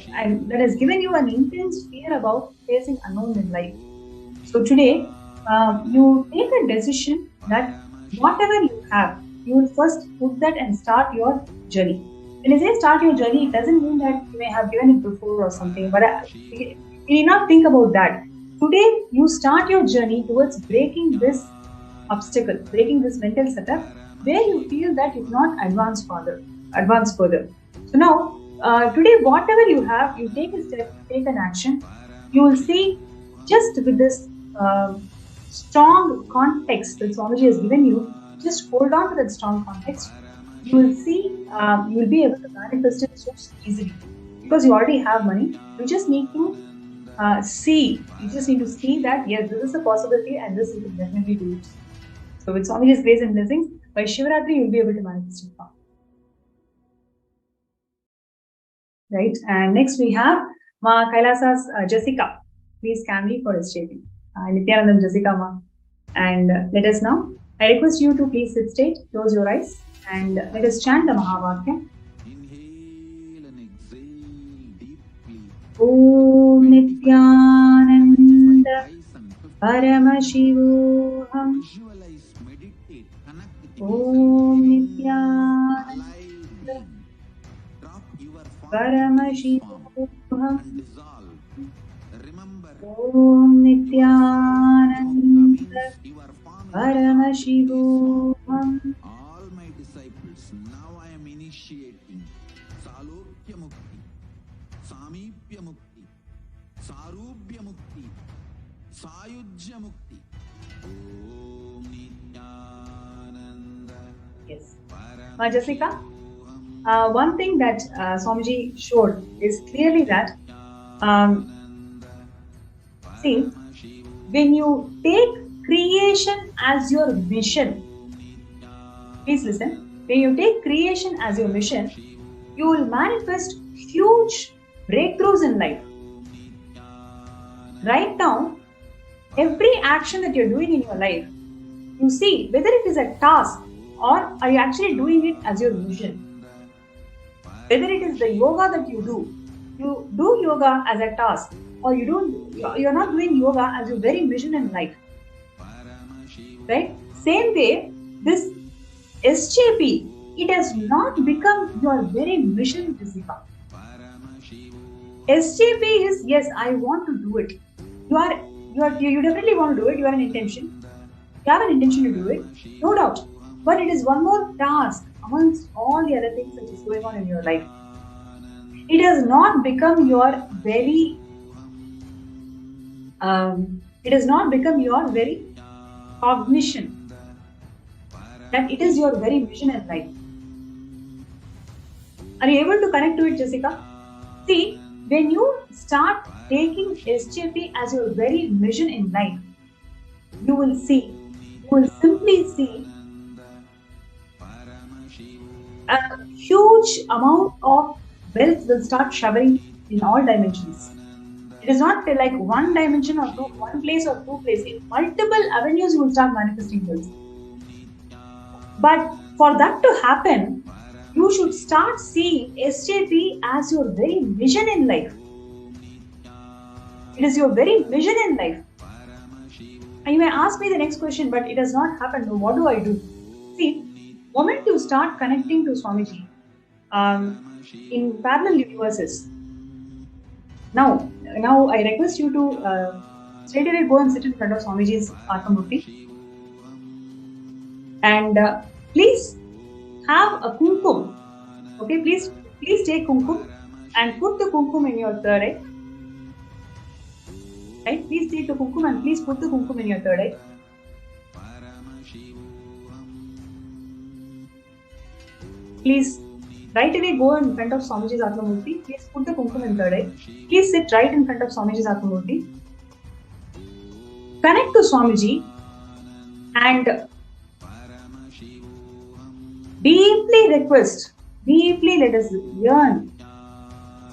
has given you an intense fear about facing unknown in life. So today, you take a decision that whatever you have, you will first put that and start your journey. When I say start your journey, it doesn't mean that you may have given it before or something, but you need not think about that. Today, you start your journey towards breaking this obstacle, breaking this mental setup, where you feel that you cannot advance further. So now, today, whatever you have, you take a step, take an action. You will see just with this strong context that Swamiji has given you, just hold on to that strong context. You will see, you will be able to manifest it so easily because you already have money. You just need to see. You just need to see that yes, this is a possibility and this you can definitely do it. So with Swamiji's grace and blessings, by Shivaratri you will be able to manifest it now. Right, and next we have Ma Kailasa's Jessica. Please can we for SJP. Nithyanandam Jessica Ma. And let us now. I request you to please sit straight, close your eyes, and let us chant the Mahavakya. Inhale and exhale deeply. Om Nithyananda Paramashivam. Visualize, meditate, connect with Om Nithyananda Drop your Paramashivam. and dissolve. Remember, Om Nithyananda your form is Paramashivam. all my disciples. Now I am initiating Salokya Mukti, Samipya Mukti, Sarubhya Mukti, Sayujya Mukti. Om Nithyananda. Yes. Jessica, one thing that Swamiji showed is clearly that see, when you take creation as your mission, please listen, when you take creation as your mission, you will manifest huge breakthroughs in life. Right now, every action that you're doing in your life, you see whether it is a task or are you actually doing it as your mission. Whether it is the yoga that you do yoga as a task or you're not doing yoga as your very mission in life. Right? Same way, this SJP it has not become your very mission, Jessica. SJP is, yes, I want to do it. You definitely want to do it. You have an intention. You have an intention to do it, no doubt. But it is one more task amongst all the other things that is going on in your life. It has not become your very cognition that it is your very mission in life. Are you able to connect to it, Jessica? See, when you start taking SJP as your very mission in life, you will simply see a huge amount of wealth will start showering in all dimensions. It is not like one dimension or one place or two places. In multiple avenues, you will start manifesting wealth. But for that to happen, you should start seeing SJP as your very vision in life. It is your very vision in life. And you may ask me the next question, but it has not happened. So what do I do? See, the moment you start connecting to Swamiji in parallel universes, now I request you to straight away go and sit in front of Swamiji's Atmamurti. And please have a kumkum. Okay, please take kumkum and put the kumkum in your third eye. Right? Please take the kumkum and please put the kumkum in your third eye. Please right away go in front of Swamiji's Atmamurti. Please put the kumkum in third eye. Please sit right in front of Swamiji's Atmamurti. Connect to Swamiji and deeply let us yearn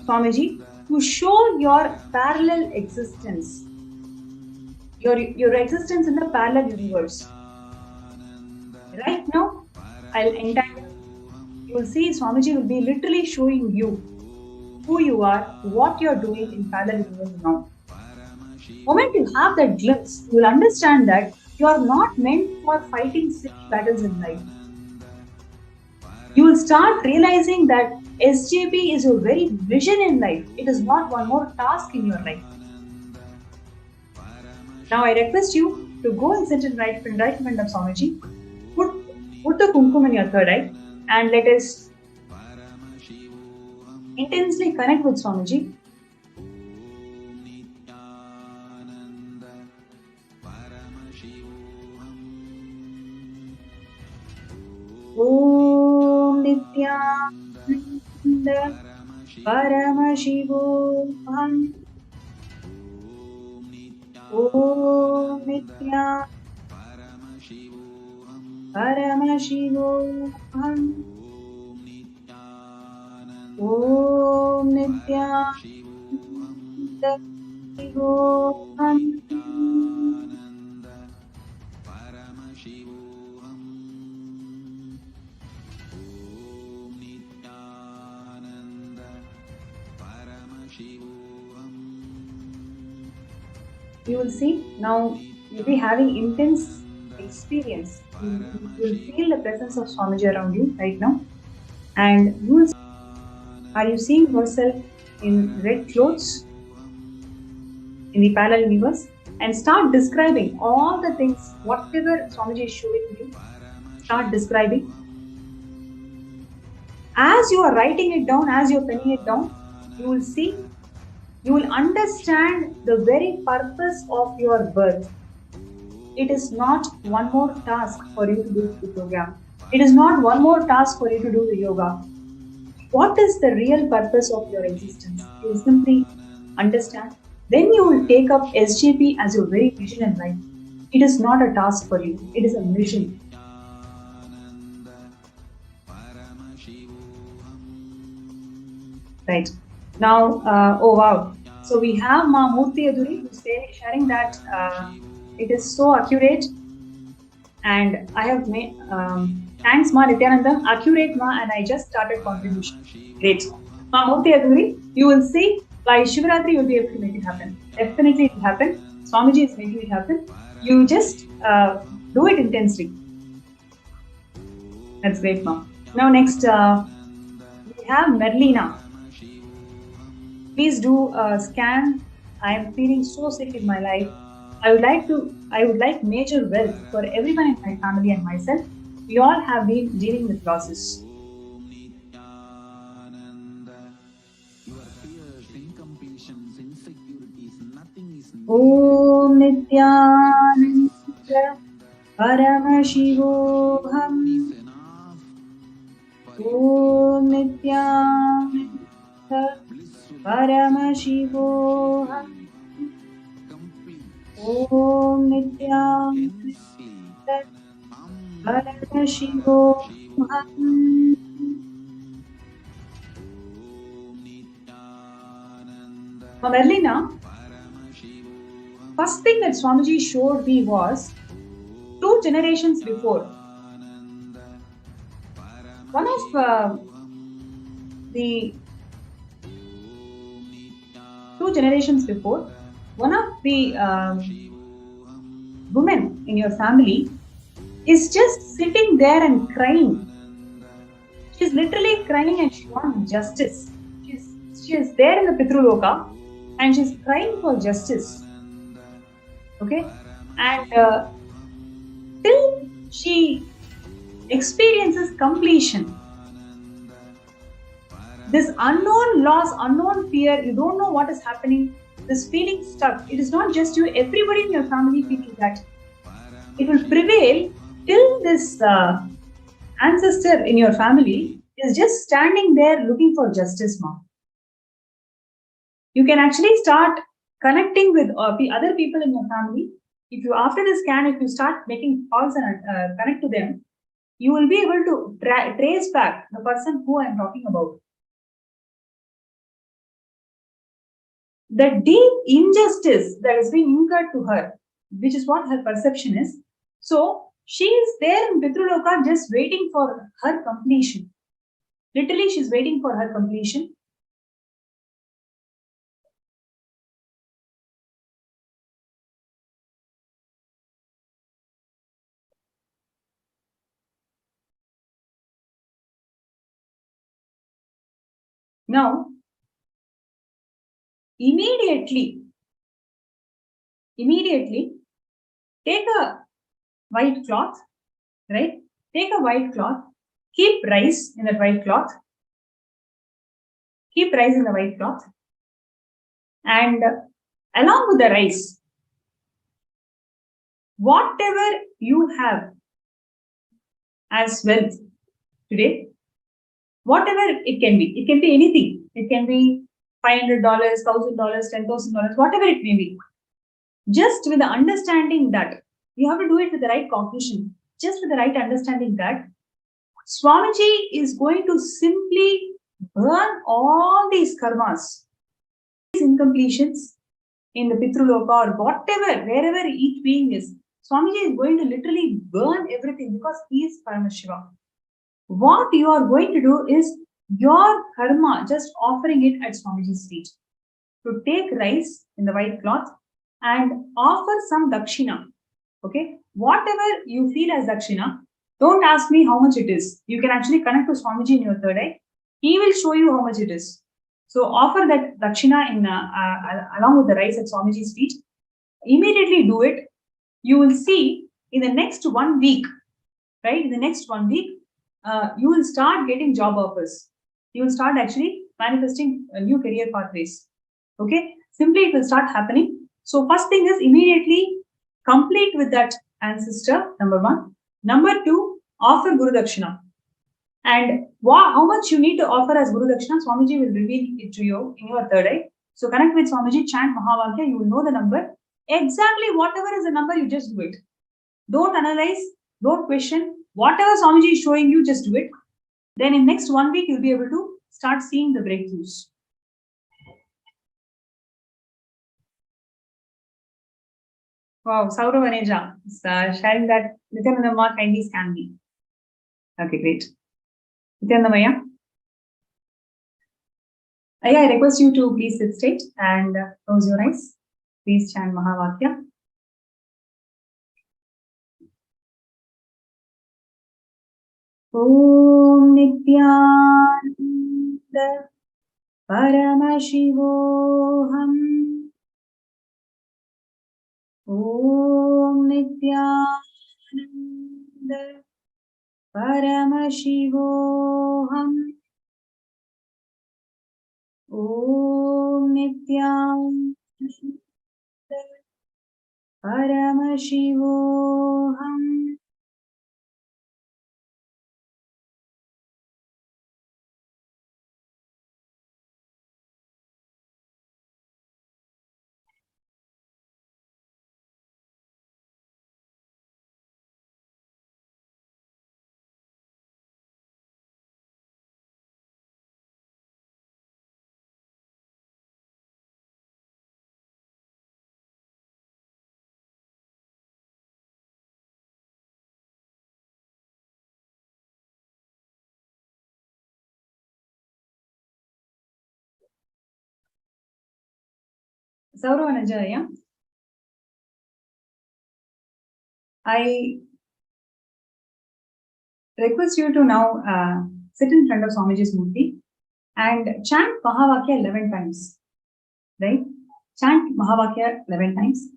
Swamiji to show your parallel existence, your existence in the parallel universe. Right now, I'll entangle. You will see Swamiji will be literally showing you who you are, what you're doing in parallel universe now. The moment you have that glimpse, you will understand that you are not meant for fighting silly battles in life. You will start realizing that SJP is your very vision in life. It is not one more task in your life. Now I request you to go and sit in right in front of Swamiji. Put the kumkum in your third eye and let us intensely connect with Swamiji. Om Nithyananda Paramashivam. Om Nithyananda Paramashivam. Om Nithyananda Paramashivam. You will see now you'll be having intense experience. You will feel the presence of Swamiji around you right now, and you will. Are you seeing yourself in red clothes in the parallel universe? And start describing all the things, whatever Swamiji is showing you. Start describing. As you are writing it down, as you are penning it down, you will see. You will understand the very purpose of your birth. It is not one more task for you to do the program. It is not one more task for you to do the yoga. What is the real purpose of your existence? You will simply understand. Then you will take up SJP as your very vision in life. It is not a task for you. It is a mission. Right. Now, oh wow. So we have Ma Murthy Aduri who's sharing that it is so accurate. And I have made, thanks Ma Nithyananda, accurate Ma, and I just started contribution. Great. Ma Murthy Aduri, you will see by Shivaratri you'll be able to make it happen. Definitely it will happen. Swamiji is making it happen. You just do it intensely. That's great, Ma. Now next, we have Merlina. Please do a scan. I am feeling so sick in my life. I would like major wealth for everyone in my family and myself. We all have been dealing with losses. Om Nithyananda Paramashivam. Om Nithyananda Paramashivam. Om Nithyananda Paramashivam. Merlina, first thing that Swamiji showed me was 2 generations before. One of the 2 generations before, one of the women in your family is just sitting there and crying. She's literally crying and she wants justice. She is there in the Pitruloka and she's crying for justice. Okay? And till she experiences completion, this unknown loss, unknown fear, you don't know what is happening, this feeling stuck. It is not just you, everybody in your family feels that. It will prevail till this ancestor in your family is just standing there looking for justice, mom. You can actually start connecting with the other people in your family. If you, after the scan, if you start making calls and connect to them, you will be able to trace back the person who I am talking about. The deep injustice that has been incurred to her, which is what her perception is. So she is there in Pitruloka just waiting for her completion. Literally, she's waiting for her completion. Now, immediately, take a white cloth, right? Take a white cloth, keep rice in that white cloth, keep rice in the white cloth, and along with the rice, whatever you have as wealth today, whatever it can be anything. It can be $500, $1,000, $10,000, whatever it may be. Just with the understanding that you have to do it with the right cognition, just with the right understanding that Swamiji is going to simply burn all these karmas, these incompletions in the Pitruloka or whatever, wherever each being is. Swamiji is going to literally burn everything because he is Paramashivam. What you are going to do is your karma, just offering it at Swamiji's feet. To take rice in the white cloth and offer some dakshina. Okay, whatever you feel as dakshina, don't ask me how much it is. You can actually connect to Swamiji in your third eye. He will show you how much it is. So offer that dakshina in along with the rice at Swamiji's feet. Immediately do it. You will see in the next 1 week, right? In the next 1 week, you will start getting job offers. You will start actually manifesting new career pathways. Okay, simply it will start happening. So first thing is immediately complete with that ancestor, number 1. Number 2, offer Guru Dakshina. And how much you need to offer as Guru Dakshina, Swamiji will reveal it to you in your third eye. So connect with Swamiji, chant Mahavakya, you will know the number. Exactly whatever is the number, you just do it. Don't analyze, don't question. Whatever Swamiji is showing you, just do it. Then in next 1 week, you'll be able to start seeing the breakthroughs. Wow, Saurav Aneja is sharing that Nithyananda Ma kindly scan me. Okay, great. Nithyananda Maya. I request you to please sit straight and close your eyes. Please chant Mahavakya. Om Nithyananda Paramashivam. Om Nithyananda Paramashivam. Om Nithyananda Paramashivam. Sauravanaja, I request you to now sit in front of Swamiji's Murti and chant Mahavakya 11 times. Right? Chant Mahavakya 11 times.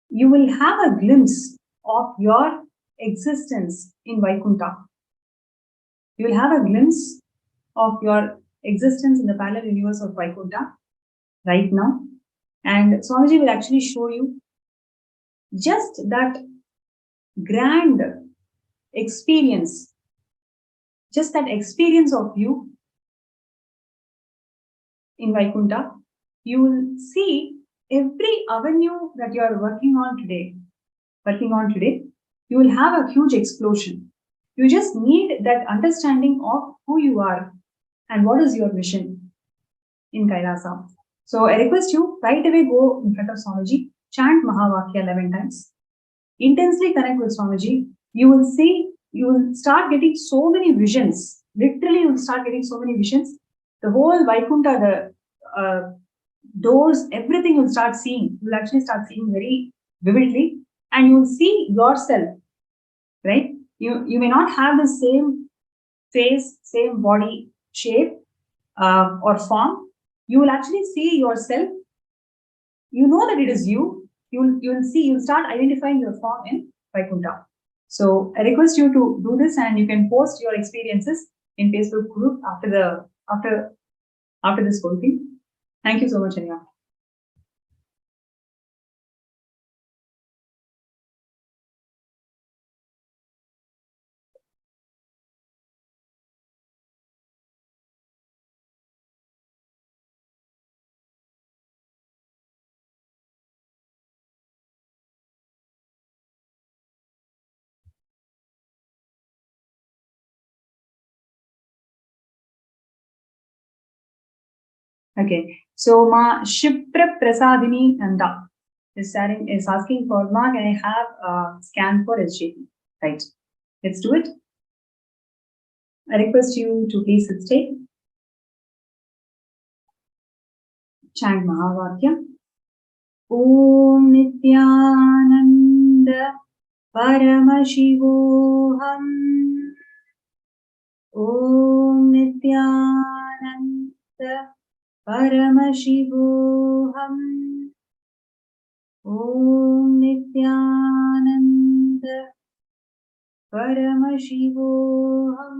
You will have a glimpse of your existence in Vaikuntha. You will have a glimpse of your existence in the parallel universe of Vaikuntha right now. And Swamiji will actually show you just that grand experience, just that experience of you in Vaikuntha. You will see every avenue that you are working on today, you will have a huge explosion. You just need that understanding of who you are and what is your mission in Kailasa. So I request you right away go in front of Swamiji, chant Mahavakya 11 times, intensely connect with Swamiji. You will see, you will start getting so many visions. Literally, you will start getting so many visions. The whole Vaikuntha, the doors, everything you will start seeing. You will actually start seeing very vividly, and you will see yourself, right? You may not have the same face, same body shape or form. You will actually see yourself. You know that it is you. You'll see, you'll start identifying your form in Vaikuntha. So I request you to do this, and you can post your experiences in Facebook group after this whole thing. Thank you so much, Anya. Okay, so Ma Shipra Prasadini Nanda is asking for Ma, can I have a scan for SJP? Right, let's do it. I request you to please stay. Chant Mahavakya. Om Nithyananda Paramashivam. Om Nithyananda Paramashivam. Om Nithyananda Paramashivam.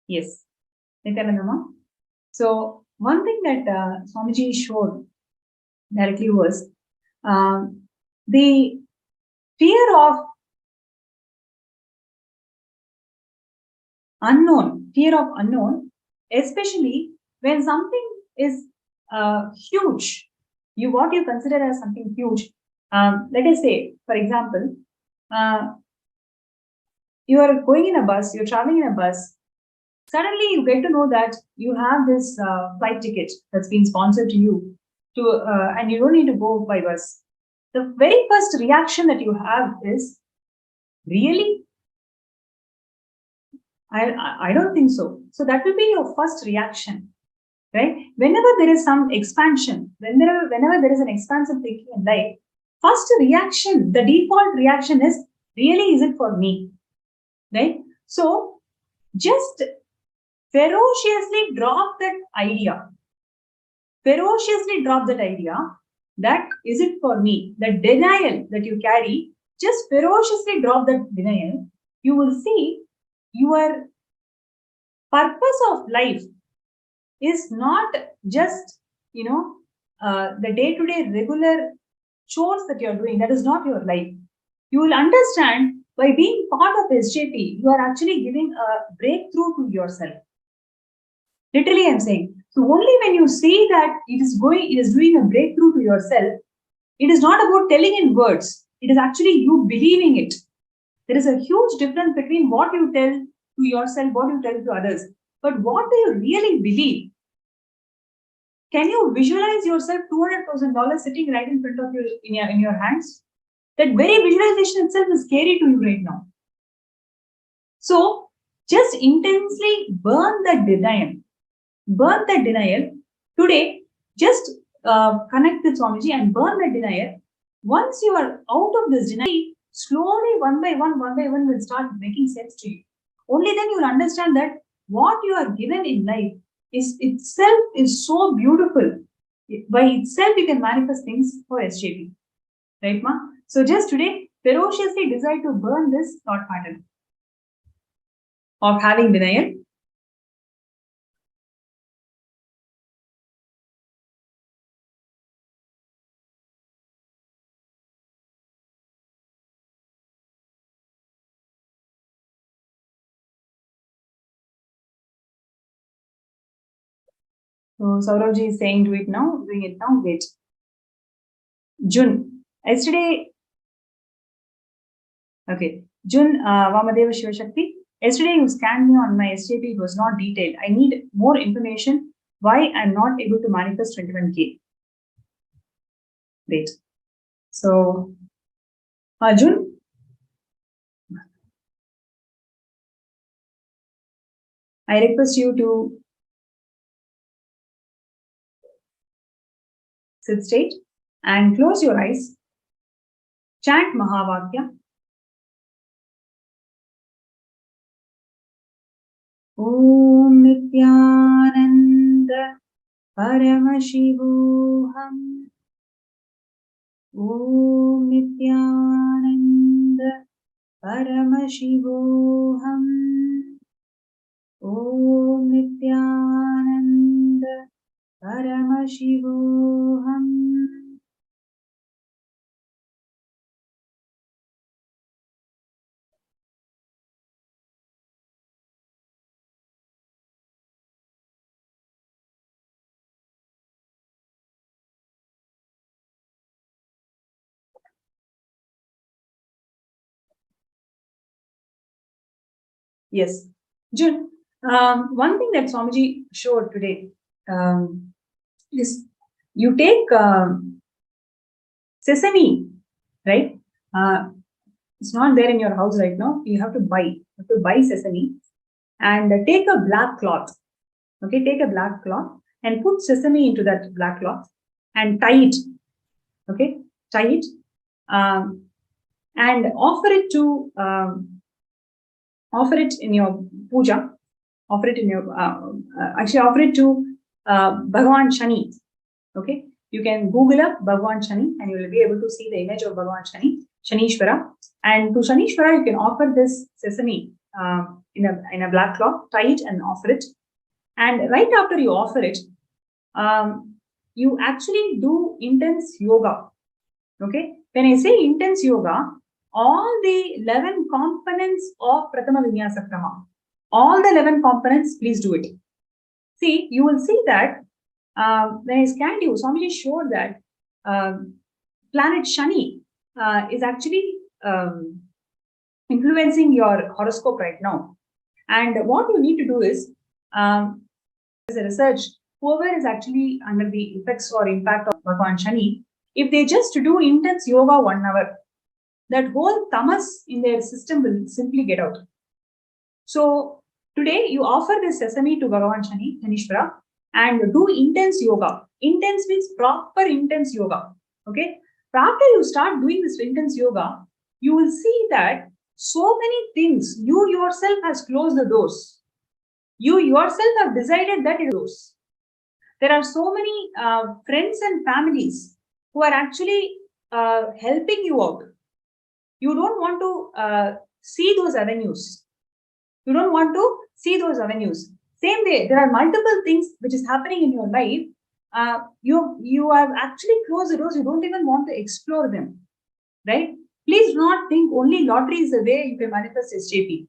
Yes, Nithyananda. So one thing that Swamiji showed directly was the fear of unknown, especially when something is huge, what you consider as something huge, Let us say, for example, you are going in a bus, you're traveling in a bus. Suddenly, you get to know that you have this flight ticket that's been sponsored to you, and you don't need to go by bus. The very first reaction that you have is, really? I don't think so. So that will be your first reaction, right? Whenever there is some expansion, whenever there is an expansive thinking in life, first reaction, the default reaction is, really, is it for me? Right? So just ferociously drop that idea. Ferociously drop that idea that, is it for me? The denial that you carry, just ferociously drop that denial. You will see your purpose of life is not just, the day-to-day regular chores that you're doing. That is not your life. You will understand, by being part of SJP, you are actually giving a breakthrough to yourself. Literally, I'm saying. So only when you see that it is doing a breakthrough to yourself, it is not about telling in words. It is actually you believing it. There is a huge difference between what you tell to yourself, what you tell to others. But what do you really believe? Can you visualize yourself $200,000 sitting right in front of you in your hands? That very visualization itself is scary to you right now. So just intensely burn that denial. Burn that denial. Today, just connect with Swamiji and burn that denial. Once you are out of this denial, slowly, one by one will start making sense to you. Only then you will understand that what you are given in life is so beautiful. By itself, you can manifest things for SJP. Right, Ma? So just today, ferociously decide to burn this thought pattern of having denial. So Saurabji is saying, doing it now, wait. June. Yesterday, okay. June, Vamadeva Shivashakti. Yesterday you scanned me on my SJP, it was not detailed. I need more information why I'm not able to manifest 21K. Great. So, June. I request you to sit straight and close your eyes. Chant Mahavakya. Om Nithyananda Paramashivam. Om Nithyananda Paramashivam. Om Nithyananda Paramashivam. Yes. June, one thing that Swamiji showed today is you take sesame, right? It's not there in your house right now. You have to buy sesame and take a black cloth. Okay, take a black cloth and put sesame into that black cloth and tie it. Okay, tie it and offer it in your puja. Offer it in your offer it to Bhagavan Shani. Okay, you can Google up Bhagavan Shani and you will be able to see the image of Bhagavan Shani, Shanishwara. And to Shanishwara, you can offer this sesame in a black cloth, tie it and offer it. And right after you offer it, you actually do intense yoga. Okay, when I say intense yoga, all the 11 components of Prathama Vinyasa Krama, all the 11 components, please do it. See, you will see that when I scanned you, Swamiji showed that planet Shani is actually influencing your horoscope right now. And what you need to do is, as a research, whoever is actually under the effects or impact of Bhagavan Shani, if they just do intense yoga 1 hour, that whole tamas in their system will simply get out. So today you offer this sesame to Bhagavan Shani, Nithyaneshwara, and do intense yoga. Intense means proper intense yoga. Okay. But after you start doing this intense yoga, you will see that so many things, you yourself has closed the doors. You yourself have decided that it is. There are so many friends and families who are actually helping you out. You don't want to see those avenues. You don't want to see those avenues. Same way, there are multiple things which is happening in your life. You have actually closed the doors. You don't even want to explore them, right? Please do not think only lottery is the way you can manifest SJP,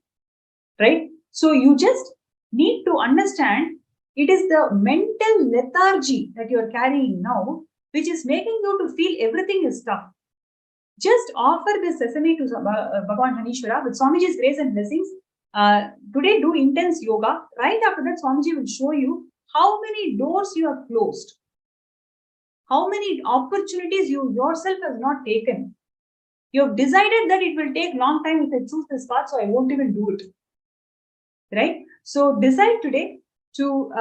right? So you just need to understand it is the mental lethargy that you are carrying now, which is making you to feel everything is tough. Just offer this sesame to Bhagavan Nithyaneshwara with Swamiji's grace and blessings. Today do intense yoga. Right after that, Swamiji will show you how many doors you have closed, how many opportunities you yourself have not taken. You have decided that it will take long time if I choose this path, so I won't even do it. Right? So decide today to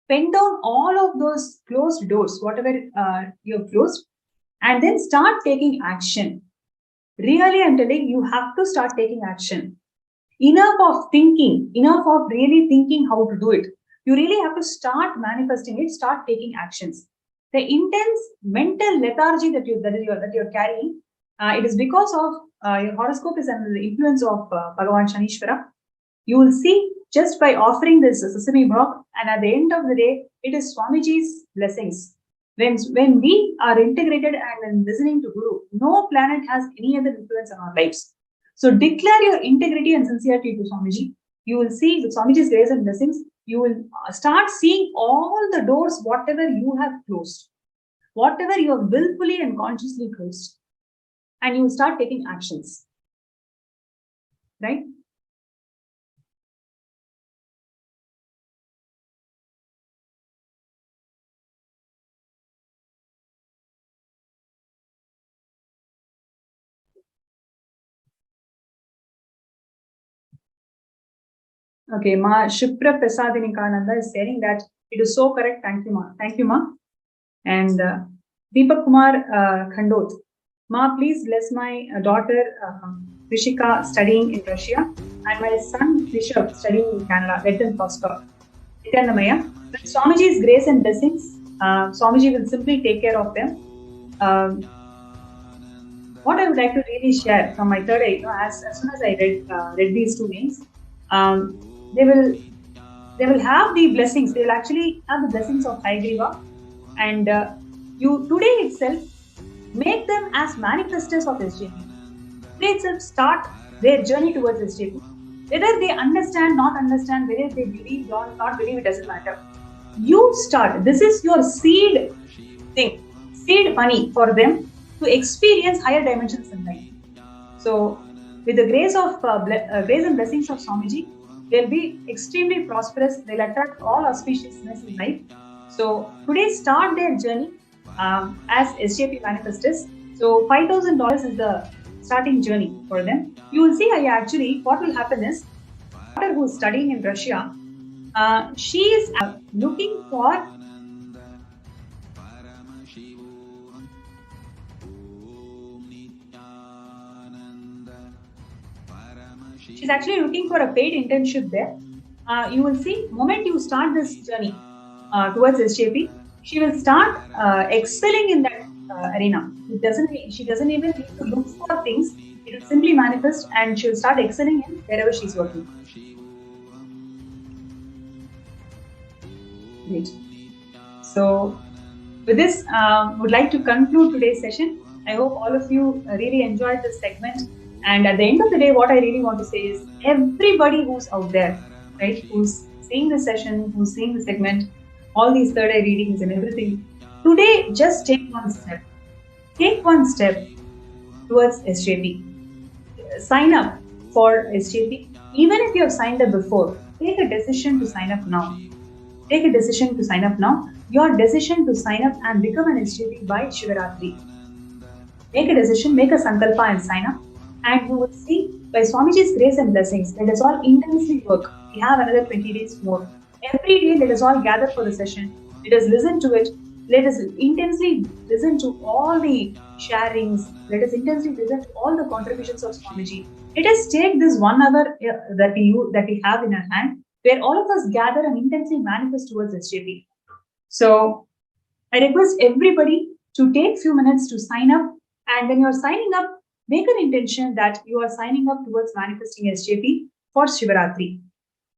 pen down all of those closed doors, whatever you have closed, and then start taking action. Really, I'm telling you, have to start taking action. Enough of thinking, enough of really thinking how to do it. You really have to start manifesting it, start taking actions. The intense mental lethargy that you're carrying, it is because of your horoscope is under the influence of Bhagavan Shanishwara. You will see just by offering this sesame block, and at the end of the day, it is Swamiji's blessings. When we are integrated and listening to Guru, no planet has any other influence on our lives. So declare your integrity and sincerity to Swamiji. You will see with Swamiji's grace and blessings, you will start seeing all the doors, whatever you have closed, whatever you have willfully and consciously closed, and you will start taking actions. Right? Okay, Ma Shipra Prasadinikananda is saying that it is so correct. Thank you, Ma. Thank you, Ma. And Deepak Kumar Khandot. Ma, please bless my daughter Rishika studying in Russia and my son Rishabh studying in Canada. Let them prosper. Nityanamaya. With Swamiji's grace and blessings, Swamiji will simply take care of them. What I would like to really share from my third eye, as soon as I read these two names, they will have the blessings. They will actually have the blessings of Haigriva, and you today itself make them as manifestors of SJP. Today itself start their journey towards SJP. Whether they understand, not understand, whether they believe or not believe, it doesn't matter. You start. This is your seed thing, seed money for them to experience higher dimensions in life. So, with the grace of grace and blessings of Swamiji, they'll be extremely prosperous. They'll attract all auspiciousness in life. So today, start their journey as SJP manifestors. So $5,000 is the starting journey for them. You will see, what will happen is, daughter who is studying in Russia, she is looking for she's actually looking for a paid internship there. You will see, moment you start this journey towards SJP, she will start excelling in that arena. She doesn't even need to look for things. It will simply manifest, and she will start excelling in wherever she's working. Great. So, with this, would like to conclude today's session. I hope all of you really enjoyed this segment. And at the end of the day, what I really want to say is, everybody who's out there, right, who's seeing the session, who's seeing the segment, all these third eye readings and everything, today just take one step. Take one step. towards SJP. Sign up for SJP. Even if you have signed up before, take a decision to sign up now. Take a decision to sign up now. Your decision to sign up and become an SJP by Shivaratri. Make a decision, make a sankalpa and sign up. And you will see, by Swamiji's grace and blessings, let us all intensely work. We have another 20 days more. Every day, let us all gather for the session. Let us listen to it. Let us intensely listen to all the sharings. Let us intensely listen to all the contributions of Swamiji. Let us take this 1 hour that we have in our hand, where all of us gather and intensely manifest towards SJP. So I request everybody to take few minutes to sign up. And when you're signing up, make an intention that you are signing up towards manifesting SJP for Shivaratri,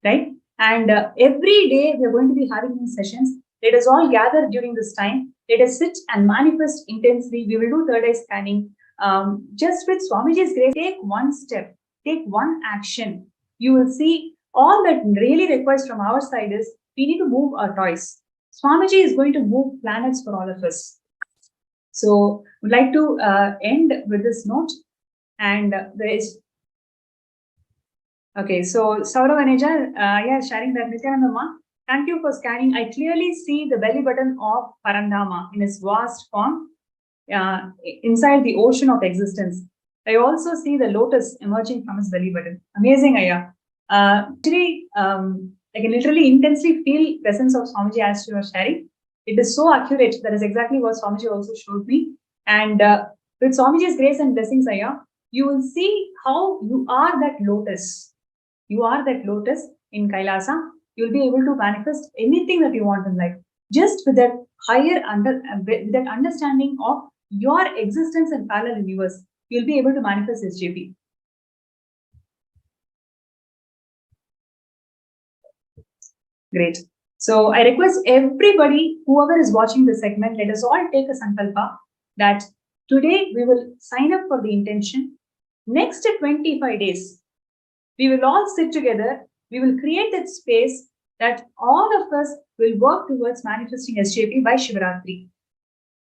right? And every day we are going to be having these sessions. Let us all gather during this time. Let us sit and manifest intensely. We will do third eye scanning. Just with Swamiji's grace, take one step, take one action. You will see all that really requires from our side is we need to move our toys. Swamiji is going to move planets for all of us. So would like to end with this note. And there is, okay, so Saurav Aneja, yeah, sharing that. Nithyananda, thank you for scanning. I clearly see the belly button of Parandama in its vast form inside the ocean of existence. I also see the lotus emerging from his belly button. Amazing, Aya. Today, I can literally intensely feel presence of Swamiji as you are sharing. It is so accurate. That is exactly what Swamiji also showed me. And with Swamiji's grace and blessings, Aya, you will see how you are that lotus. You are that lotus in Kailasa. You'll be able to manifest anything that you want in life. Just with that higher with that understanding of your existence in parallel universe, you'll be able to manifest SJP. Great. So I request everybody, whoever is watching this segment, let us all take a sankalpa that today we will sign up for the intention. Next 25 days, we will all sit together. We will create that space that all of us will work towards manifesting SJP by Shivaratri.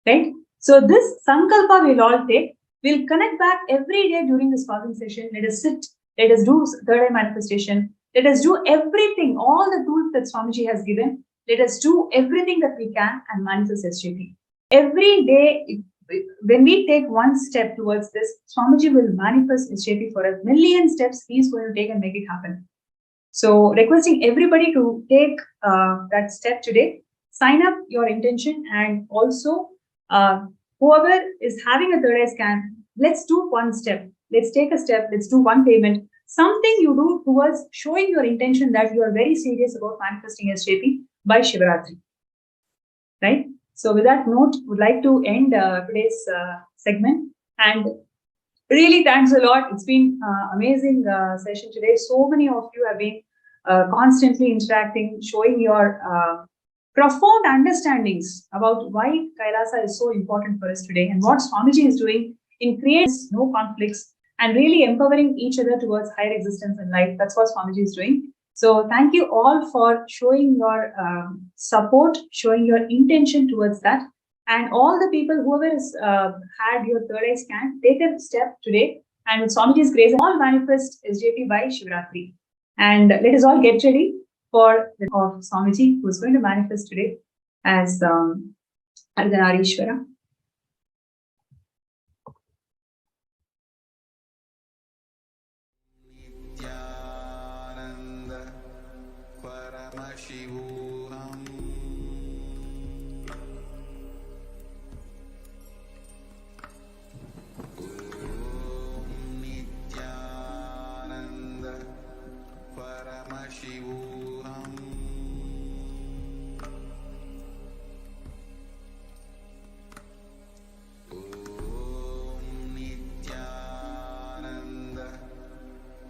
Right? So this sankalpa we'll all take. We'll connect back every day during this pausing session. Let us sit. Let us do third eye manifestation. Let us do everything, all the tools that Swamiji has given. Let us do everything that we can and manifest SJP. Every day, when we take one step towards this, Swamiji will manifest SJP for a million steps he's going to take and make it happen. So requesting everybody to take that step today, sign up your intention, and also whoever is having a third eye scan, let's do one step. Let's take a step. Let's do one payment. Something you do towards showing your intention that you are very serious about manifesting SJP by Shivaratri. Right? So with that note, would like to end today's segment. And really thanks a lot. It's been amazing session today. So many of you have been constantly interacting, showing your profound understandings about why Kailasa is so important for us today and what Swamiji is doing in creating no conflicts and really empowering each other towards higher existence in life. That's what Swamiji is doing. So thank you all for showing your support, showing your intention towards that. And all the people, whoever has had your third eye scan, take a step today. And with Swamiji's grace, all manifest SJP by Shivaratri. And let us all get ready for the of Swamiji, who is going to manifest today as Ardhanareeshwara. Nithyananda Paramashivam Nithyananda Paramashivam Nithyananda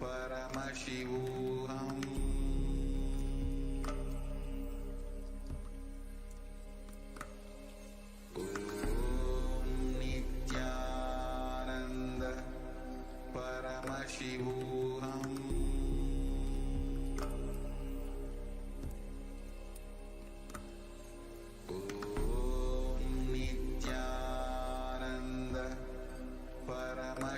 Paramashivam Nithyananda Paramashivam Nithyananda Paramashivam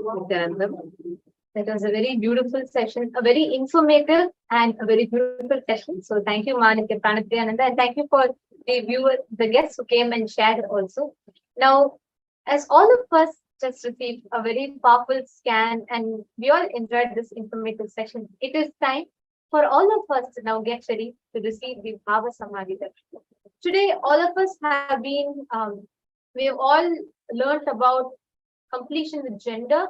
Nithyananda. That was a very beautiful session, a very informative and a very beautiful session. So thank you, Nithyananda, and thank you for the viewers, the guests who came and shared also. Now, as all of us just received a very powerful scan and we all enjoyed this informative session, it is time for all of us to now get ready to receive the Bhava Samadhi Darshan. Today, all of us have been, we have all learned about completion with gender,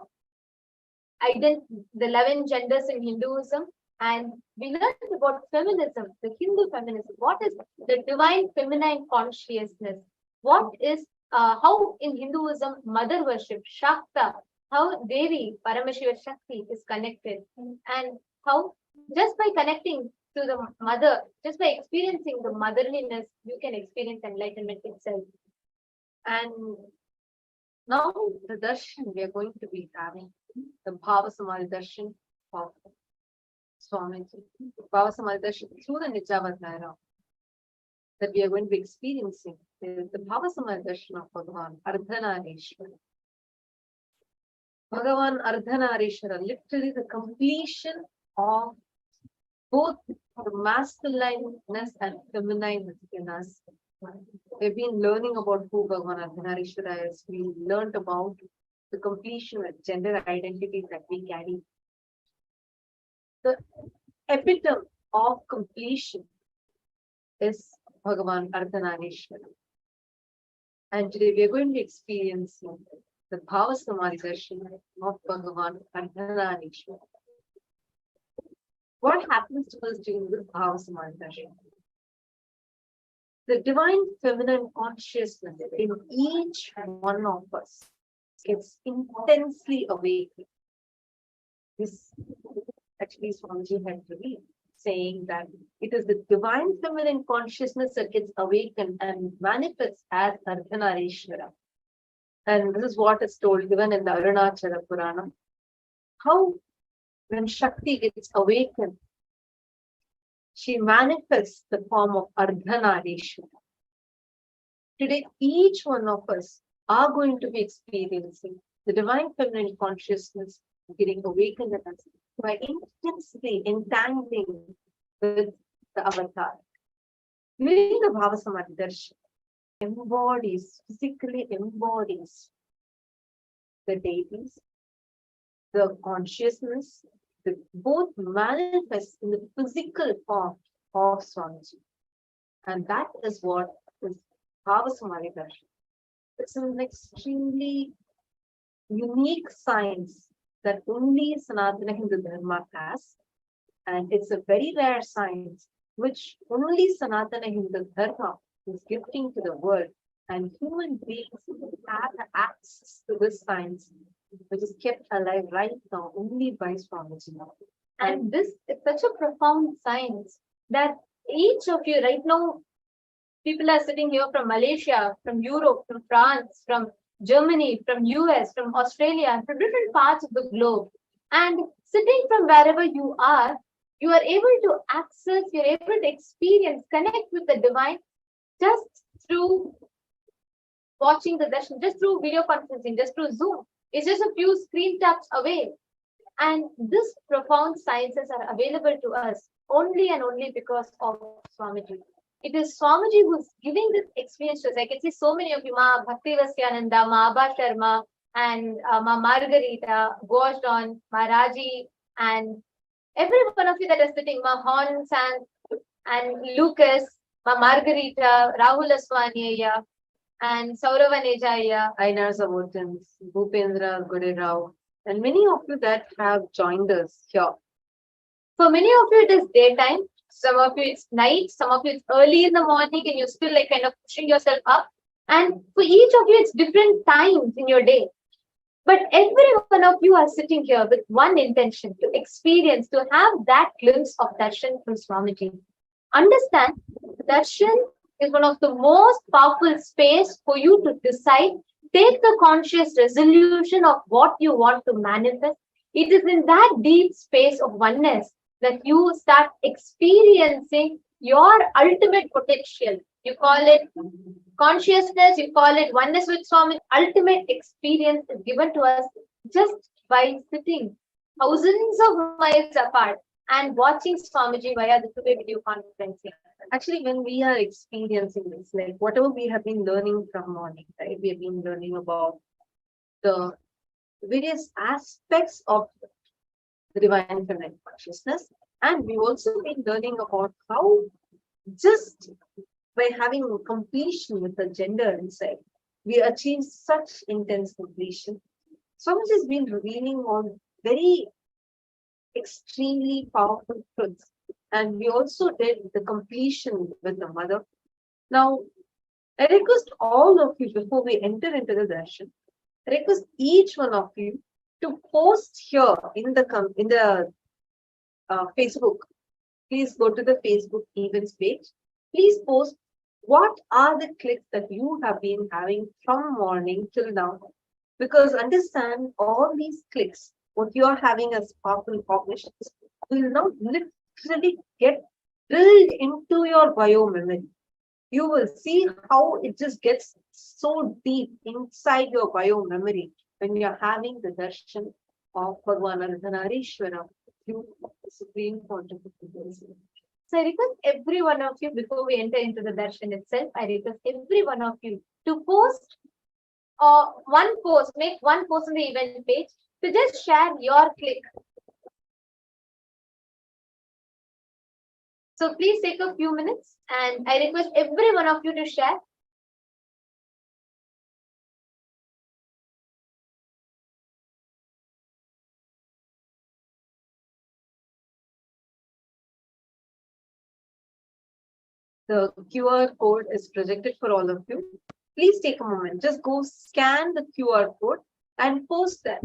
the 11 genders in Hinduism, and we learned about feminism, the Hindu feminism. What is the divine feminine consciousness? What is how in Hinduism mother worship, Shakta, how Devi, Paramashiva Shakti is connected, and how just by connecting to the mother, just by experiencing the motherliness, you can experience enlightenment itself. And now the darshan we are going to be having, the Bhava Samadhi darshan of Swamiji, Bhava Samadhi darshan through the Nijavadhyaya that we are going to be experiencing is the Bhava Samadhi darshan of Bhagavan Ardhanareeshwara. Bhagavan Ardhanareeshwara, literally the completion of both the masculineness and feminineness in us. We've been learning about who Bhagavan Ardhanareeshwara is. We learned about the completion of gender identities that we carry. The epitome of completion is Bhagavan Ardhanareeshwara. And today we are going to be experiencing the Bhava Samadhi darshan of Bhagavan Ardhanareeshwara. What happens to us during the Bhava Samadhi darshan? The divine feminine consciousness in each one of us gets intensely awakened. This actually Swamiji had revealed, saying that it is the divine feminine consciousness that gets awakened and manifests as Ardhanareeshwara. And this is what is told given in the Arunachala Purana. How when Shakti gets awakened, she manifests the form of Ardhanareeshwara. Today, each one of us are going to be experiencing the divine feminine consciousness getting awakened in us by intensely entangling with the avatar. During the Bhava Samadhi darshan, physically embodies the deities, the consciousness, that both manifest in the physical form of Swamiji. And that is what is Bhava Samadhi darshan. It's an extremely unique science that only Sanatana Hindu Dharma has. And it's a very rare science which only Sanatana Hindu Dharma is gifting to the world. And human beings have access to this science, which is kept alive right now only by Swamiji. And this is such a profound science that each of you right now, people are sitting here from Malaysia, from Europe, from France, from Germany, from US, from Australia, from different parts of the globe. And sitting from wherever you are able to access, you're able to experience, connect with the divine just through watching the darshan, just through video conferencing, just through Zoom. It's just a few screen taps away. And this profound sciences are available to us only and only because of Swamiji. It is Swamiji who's giving this experience to us. I can see so many of you, Ma Bhakti Vasyananda, Ma Abha Sharma, and Ma Margarita, Goshdon, Ma Raji, and every one of you that are sitting, Ma Hon San, and Lucas, Ma Margarita, Rahul Aswaniya, and Saurava Nejaya, Ainar Samurtans, Bhupendra Gurerao, and many of you that have joined us here. For many of you, it is daytime. Some of you, it's night. Some of you, it's early in the morning, and you're still like kind of pushing yourself up. And for each of you, it's different times in your day. But every one of you are sitting here with one intention: to experience, to have that glimpse of darshan from Swamiji. Understand, darshan is one of the most powerful space for you to decide, take the conscious resolution of what you want to manifest. It is in that deep space of oneness that you start experiencing your ultimate potential. You call it consciousness, you call it oneness with Swami. Ultimate experience is given to us just by sitting thousands of miles apart and watching Swamiji via the two-way video conferencing. Actually, when we are experiencing this, like whatever we have been learning from morning, right? We have been learning about the various aspects of the divine feminine consciousness, and we've also been learning about how just by having completion with the gender inside, we achieve such intense completion. Swamiji has been revealing on very extremely powerful truths. And we also did the completion with the mother. Now, I request all of you before we enter into the darshan, I request each one of you to post here in the Facebook. Please go to the Facebook events page. Please post what are the clicks that you have been having from morning till now. Because understand all these clicks, what you are having as powerful cognitions, will now literally get drilled into your bio memory. You will see how it just gets so deep inside your bio memory when you're having the darshan of Bhagavan Ardhanareeshwara, you Supreme Pontifical. So I request every one of you, before we enter into the darshan itself, I request every one of you to post one post, make one post on the event page to just share your click. So please take a few minutes and I request every one of you to share. The QR code is projected for all of you. Please take a moment, just go scan the QR code and post that.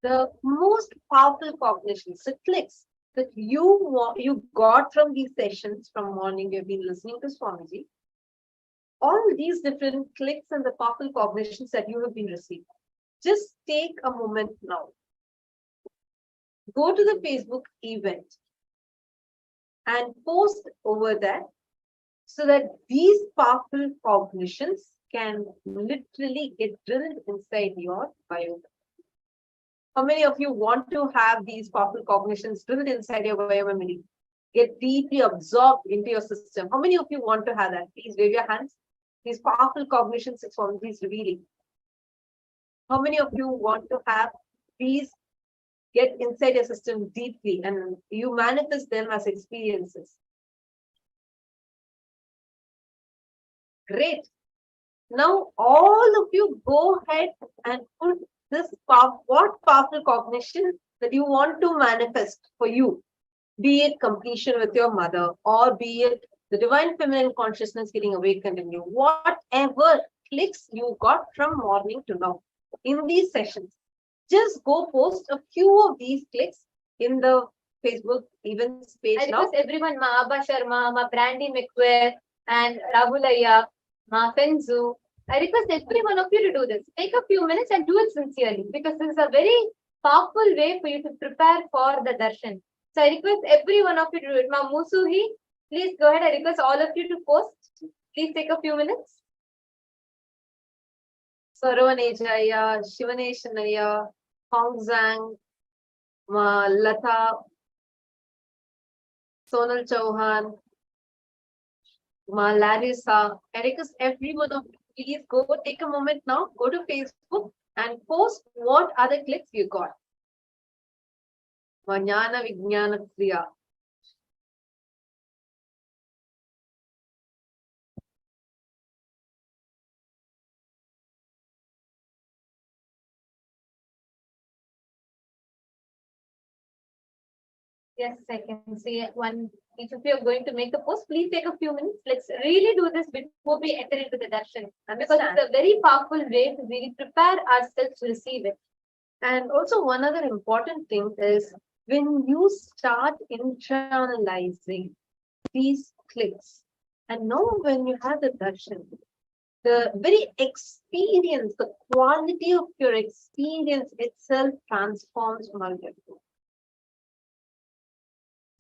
The most powerful cognitions, the clicks that you got from these sessions from morning, you've been listening to Swamiji, all these different clicks and the powerful cognitions that you have been receiving. Just take a moment now. Go to the Facebook event and post over there so that these powerful cognitions can literally get drilled inside your bio. How many of you want to have these powerful cognitions drilled inside your bio memory? Get deeply absorbed into your system. How many of you want to have that? Please wave your hands. These powerful cognitions is Swamiji is revealing. How many of you want to have these get inside your system deeply and you manifest them as experiences? Great. Now all of you go ahead and put this what powerful cognition that you want to manifest for you, be it completion with your mother or be it the divine feminine consciousness getting awakened in you, whatever clicks you got from morning to now in these sessions, just go post a few of these clicks in the Facebook events page. I request everyone, Ma Abba Sharma, Ma Brandy McQuare, and Rahulaya, Ma Fenzu. I request every one of you to do this. Take a few minutes and do it sincerely because this is a very powerful way for you to prepare for the darshan. So I request every one of you to do it. Ma Musuhi, please go ahead. I request all of you to post. Please take a few minutes. Sarvanejaya, Shivaneshanaya, Hong Zhang, Ma Lata, Sonal Chauhan, Ma Larissa. I request every one of you, please go take a moment now, go to Facebook and post what other clicks you got. Vajnana Vijnana Kriya. Yes, I can see one. Each of you are going to make a post. Please take a few minutes. Let's really do this before we enter into the darshan. Because it's a very powerful way to really prepare ourselves to receive it. And also one other important thing is when you start internalizing these clicks, and now when you have the darshan, the very experience, the quality of your experience itself transforms multiple.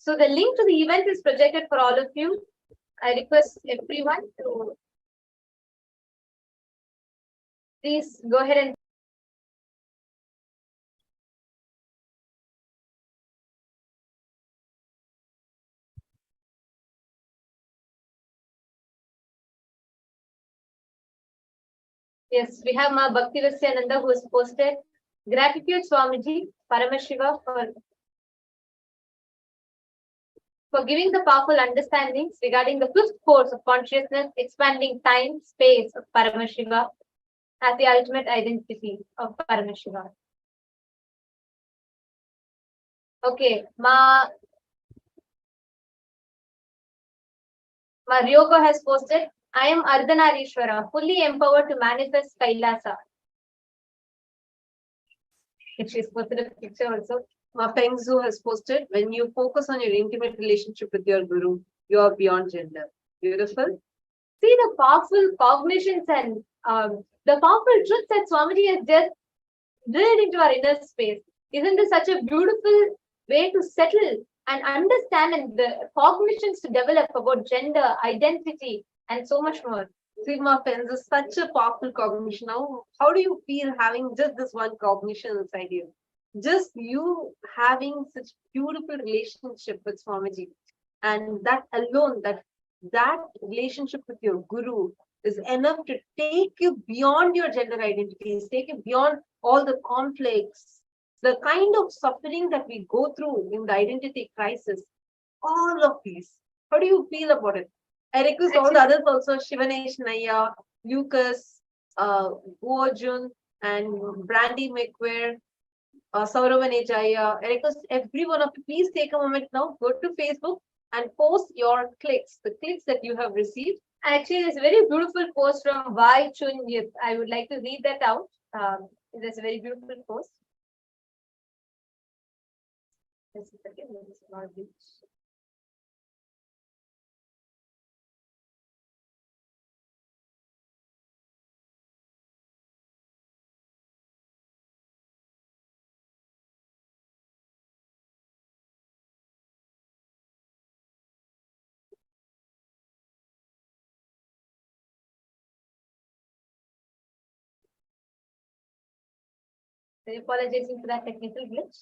So the link to the event is projected for all of you. I request everyone to please go ahead and Yes, we have Ma Bhakti Nithyananda who has posted gratitude Swamiji Paramashiva for giving the powerful understandings regarding the fifth force of consciousness, expanding time, space of Paramashiva as the ultimate identity of Paramashiva. Okay, Ma Ryoko has posted, I am Ardhanareeshwara, fully empowered to manifest Kailasa. She's posted a picture also. Ma Pengzu has posted, when you focus on your intimate relationship with your guru, you are beyond gender. Beautiful. See the powerful cognitions and the powerful truths that Swamiji has just drilled into our inner space. Isn't this such a beautiful way to settle and understand and the cognitions to develop about gender, identity, and so much more? Sigma Pens is such a powerful cognition. Now, how do you feel having just this one cognition inside you? Just you having such beautiful relationship with Swamiji, and that alone, that relationship with your guru is enough to take you beyond your gender identities, take you beyond all the conflicts, the kind of suffering that we go through in the identity crisis. All of these. How do you feel about it? I request all the others also, Shivanesh Naya, Lucas, Guojun, and Brandy McQuare, Sauravan Jaya. I request every one of you, please take a moment now, go to Facebook and post your clicks, the clicks that you have received. Actually, there's a very beautiful post from Vai Chun Yip. I would like to read that out. There's a very beautiful post. Just a second, let me small bit. So apologizing for that technical glitch.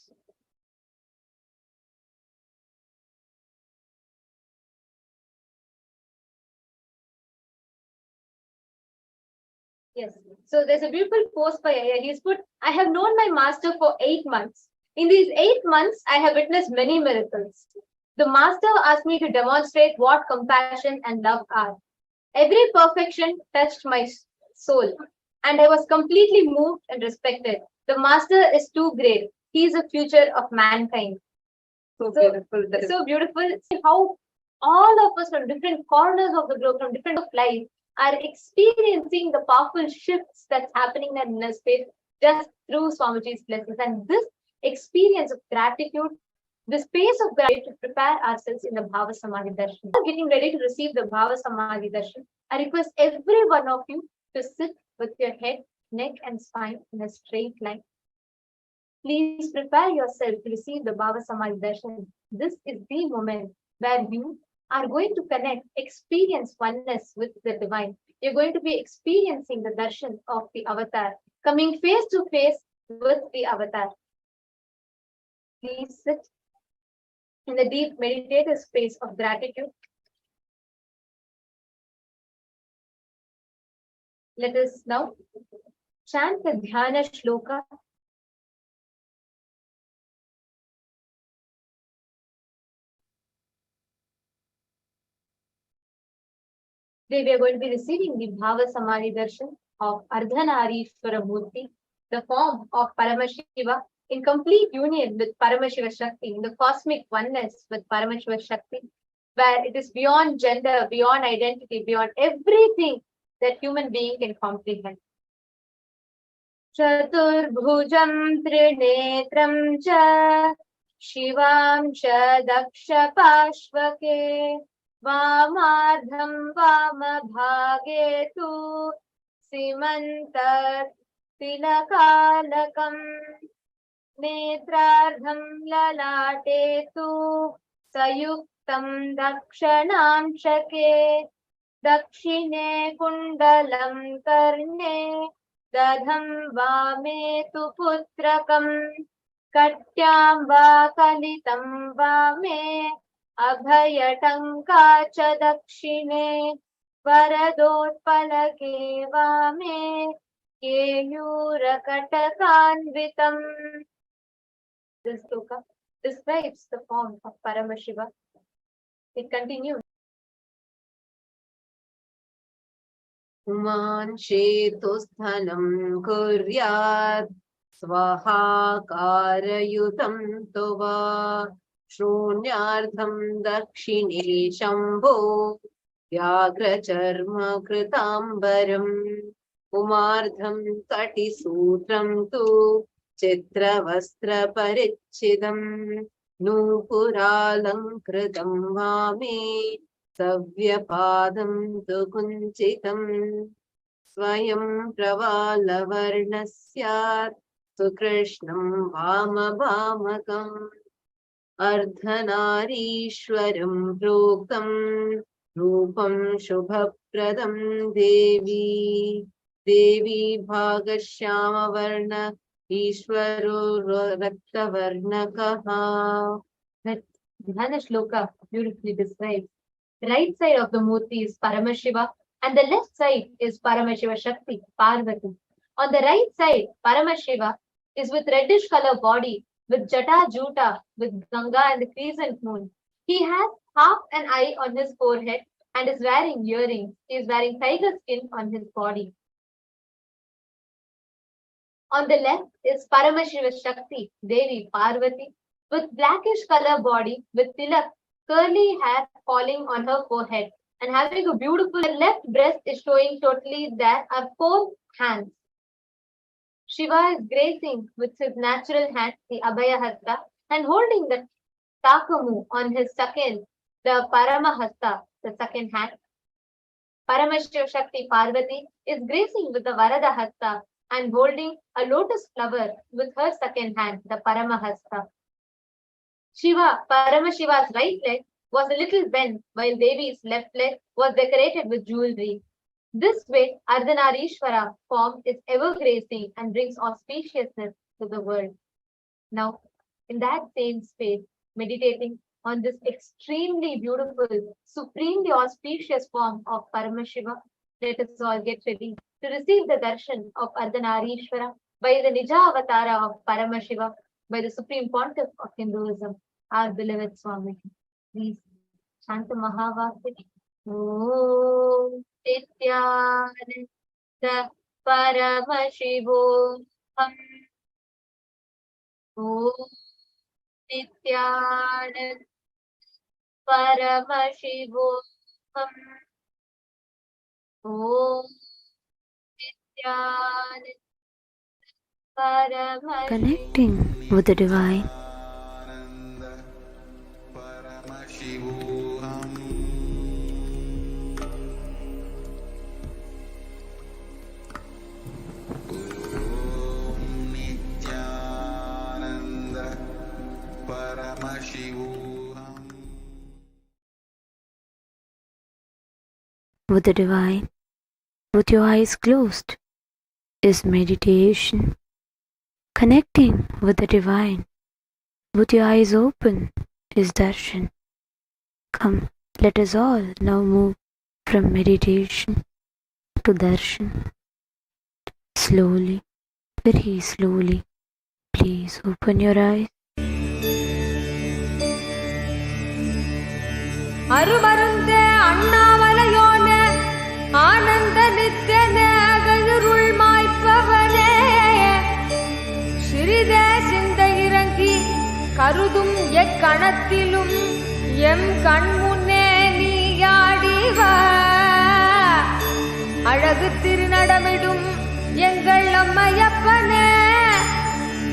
Yes. So there's a beautiful post by Aya. He's put, I have known my master for 8 months. In these 8 months, I have witnessed many miracles. The master asked me to demonstrate what compassion and love are. Every perfection touched my soul, and I was completely moved and respected. The master is too great. He is the future of mankind. So beautiful. So beautiful. See how all of us from different corners of the globe, from different of life, are experiencing the powerful shifts that's happening in inner space just through Swamiji's blessings. And this experience of gratitude, the space of gratitude to prepare ourselves in the Bhava Samadhi Darshan. Getting ready to receive the Bhava Samadhi Darshan, I request every one of you to sit with your head, neck, and spine in a straight line. Please prepare yourself to receive the Bhava Samadhi Darshan. This is the moment where you are going to connect, experience oneness with the divine. You're going to be experiencing the darshan of the avatar, coming face to face with the avatar. Please sit in the deep meditative space of gratitude. Let us now chant the Dhyana Shloka. Today we are going to be receiving the Bhava Samadhi Darshan of Ardhanareeshwara Murti, the form of Paramashiva in complete union with Paramashiva Shakti, in the cosmic oneness with Paramashiva Shakti, where it is beyond gender, beyond identity, beyond everything that human being can comprehend. Chaturbhujam Trinetram cha Shivam cha Daksha Pashvake Vamadham Vamabhage tu Simantar Tilakalakam Netrardham Lalate tu Sayuktam Dakshanam Shake Dakshine Kundalam Karne Dadham Vame tu Putrakam Katyam Va Kalitam Vame Abhayatanka cha dakshine Varadotpalake vame Keyurakanvitam. This sloka describes the form of Paramashiva. It continues. Uman Shetusthanam Kuryat Swaha Karayutam Tova Shrunyartham Dakshine Shambho Vyagra Charma Kritambaram Umardham Kati Sutram Tu Chitra Vastra Parichidam Nupuralankritam Vame Savyapadam tu kunchitam Swayam pravalavarnasyat Sukrishnam vamabhamakam Ardhanareeshwaram proktam Rupam shubhapradam Devi Devi bhagashyama varna Ishwaro raktavarnakaha. That Dhyana shloka beautifully describes. The right side of the Murti is Paramashiva and the left side is Paramashiva Shakti, Parvati. On the right side, Paramashiva is with reddish color body, with Jata Juta, with Ganga and the crescent moon. He has half an eye on his forehead and is wearing earrings. He is wearing tiger skin on his body. On the left is Paramashiva Shakti, Devi Parvati, with blackish color body, with tilak, curly hair falling on her forehead and having a beautiful left breast is showing totally. There are 4 hands. Shiva is gracing with his natural hand, the Abhaya Hasta, and holding the Takamu on his second, the Paramahasta, the second hand. Paramashiva Shakti Parvati is gracing with the Varada Hasta and holding a lotus flower with her second hand, the Paramahasta. Shiva, Paramashiva's right leg was a little bent, while Devi's left leg was decorated with jewelry. This way, Ardhanareeshwara form is ever gracing and brings auspiciousness to the world. Now, in that same space, meditating on this extremely beautiful, supremely auspicious form of Paramashiva, let us all get ready to receive the darshan of Ardhanareeshwara by the Nija Avatara of Paramashiva, by the Supreme Pontiff of Hinduism, our beloved Swami. Please chant the Mahavakya. Om Nithyananda Paramashivam. Om Nithyananda Paramashivam. Om Nithyananda Paramashivam. Connecting with the divine. With the divine, with your eyes closed, is meditation. Connecting with the divine, with your eyes open, is darshan. Come, let us all now move from meditation to darshan. Slowly, very slowly, please open your eyes. அருமருந்தே அண்ணாமலையோனே ஆனந்த நித்தியனே அகழுருள் மாய்ப்பவனே சிறிதே சிந்தை இறங்கி கருதும் எக்கணத்திலும் M கண்முன்னே நீயாடிவ அழகு திருநடமிடும் எங்கள் அம்மையப்பனே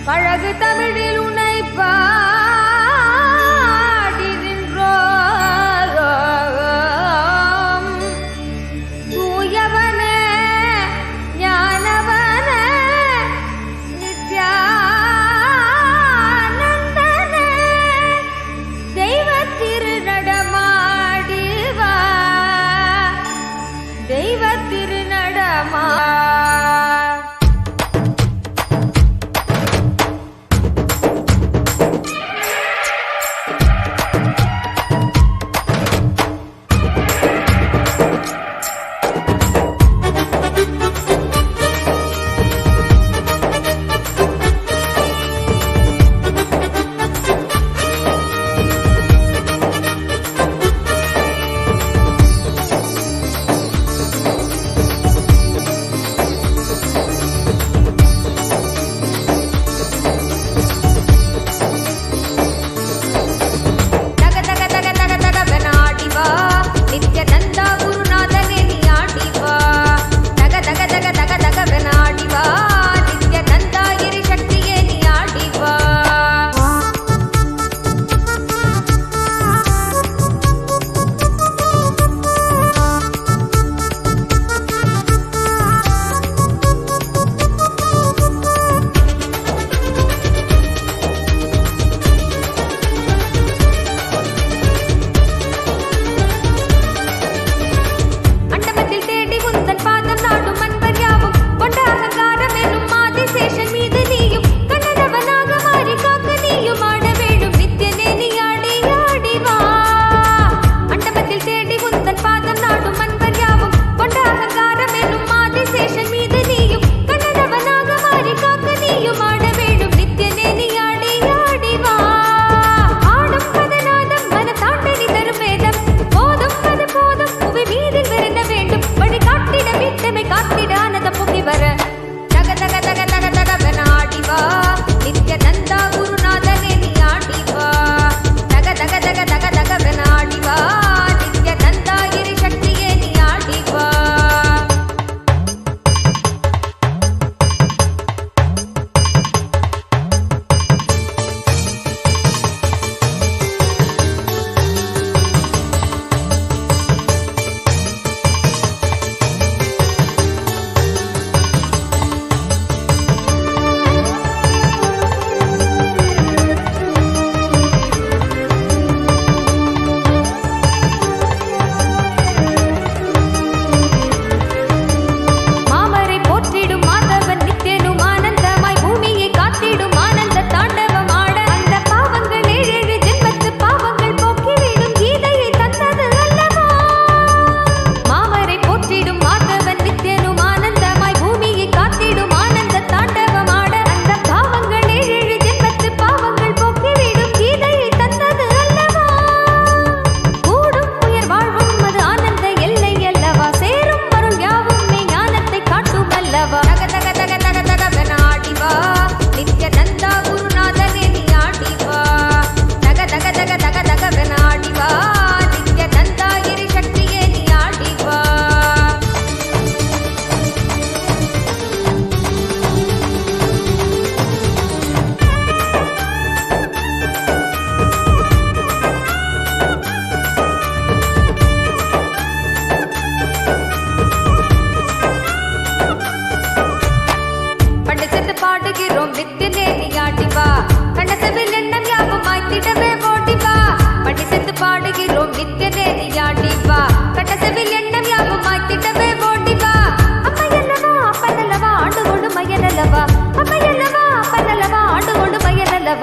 பழகு தமிழில் உனைப்பா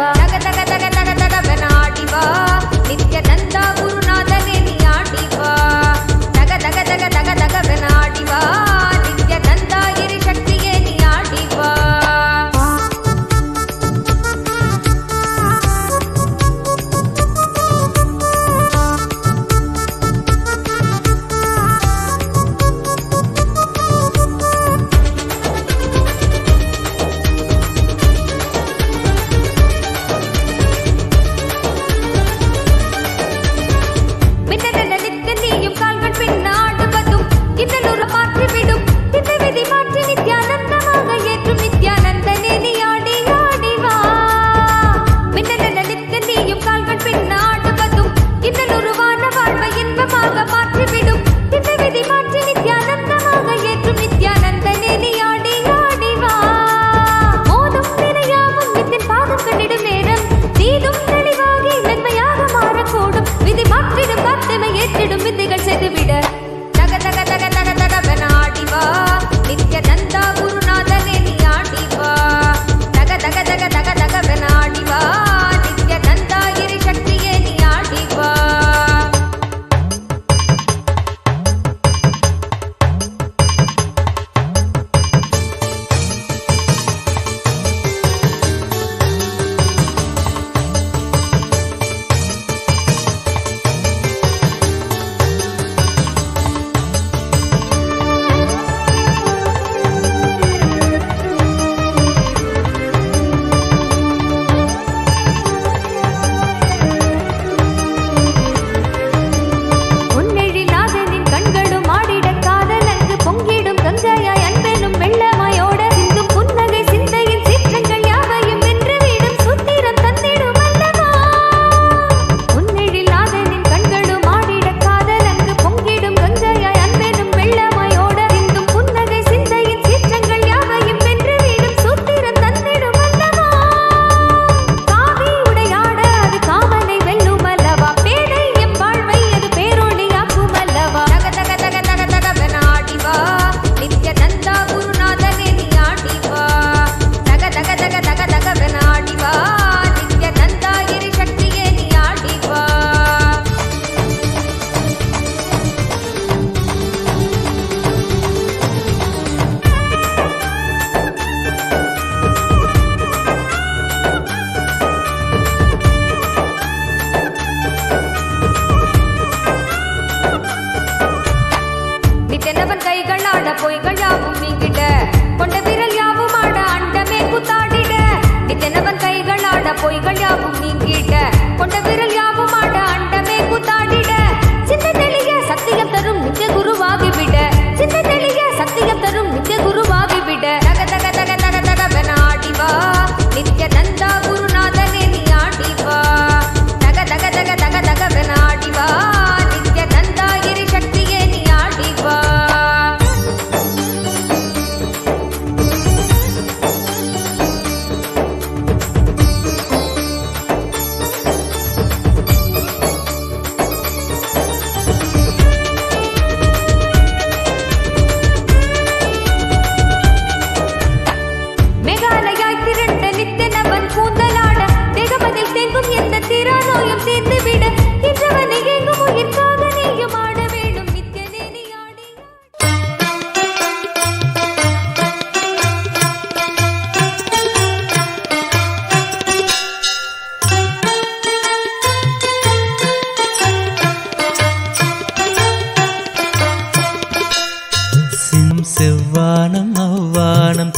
வா தக தக தக தக தகவென ஆடி வா நித்யானந்தா குருநாதனே நீ ஆடி வா தக தக தக தக தகவென ஆடி வா நித்யானந்தா கிரி சக்தியே நீ ஆடி வா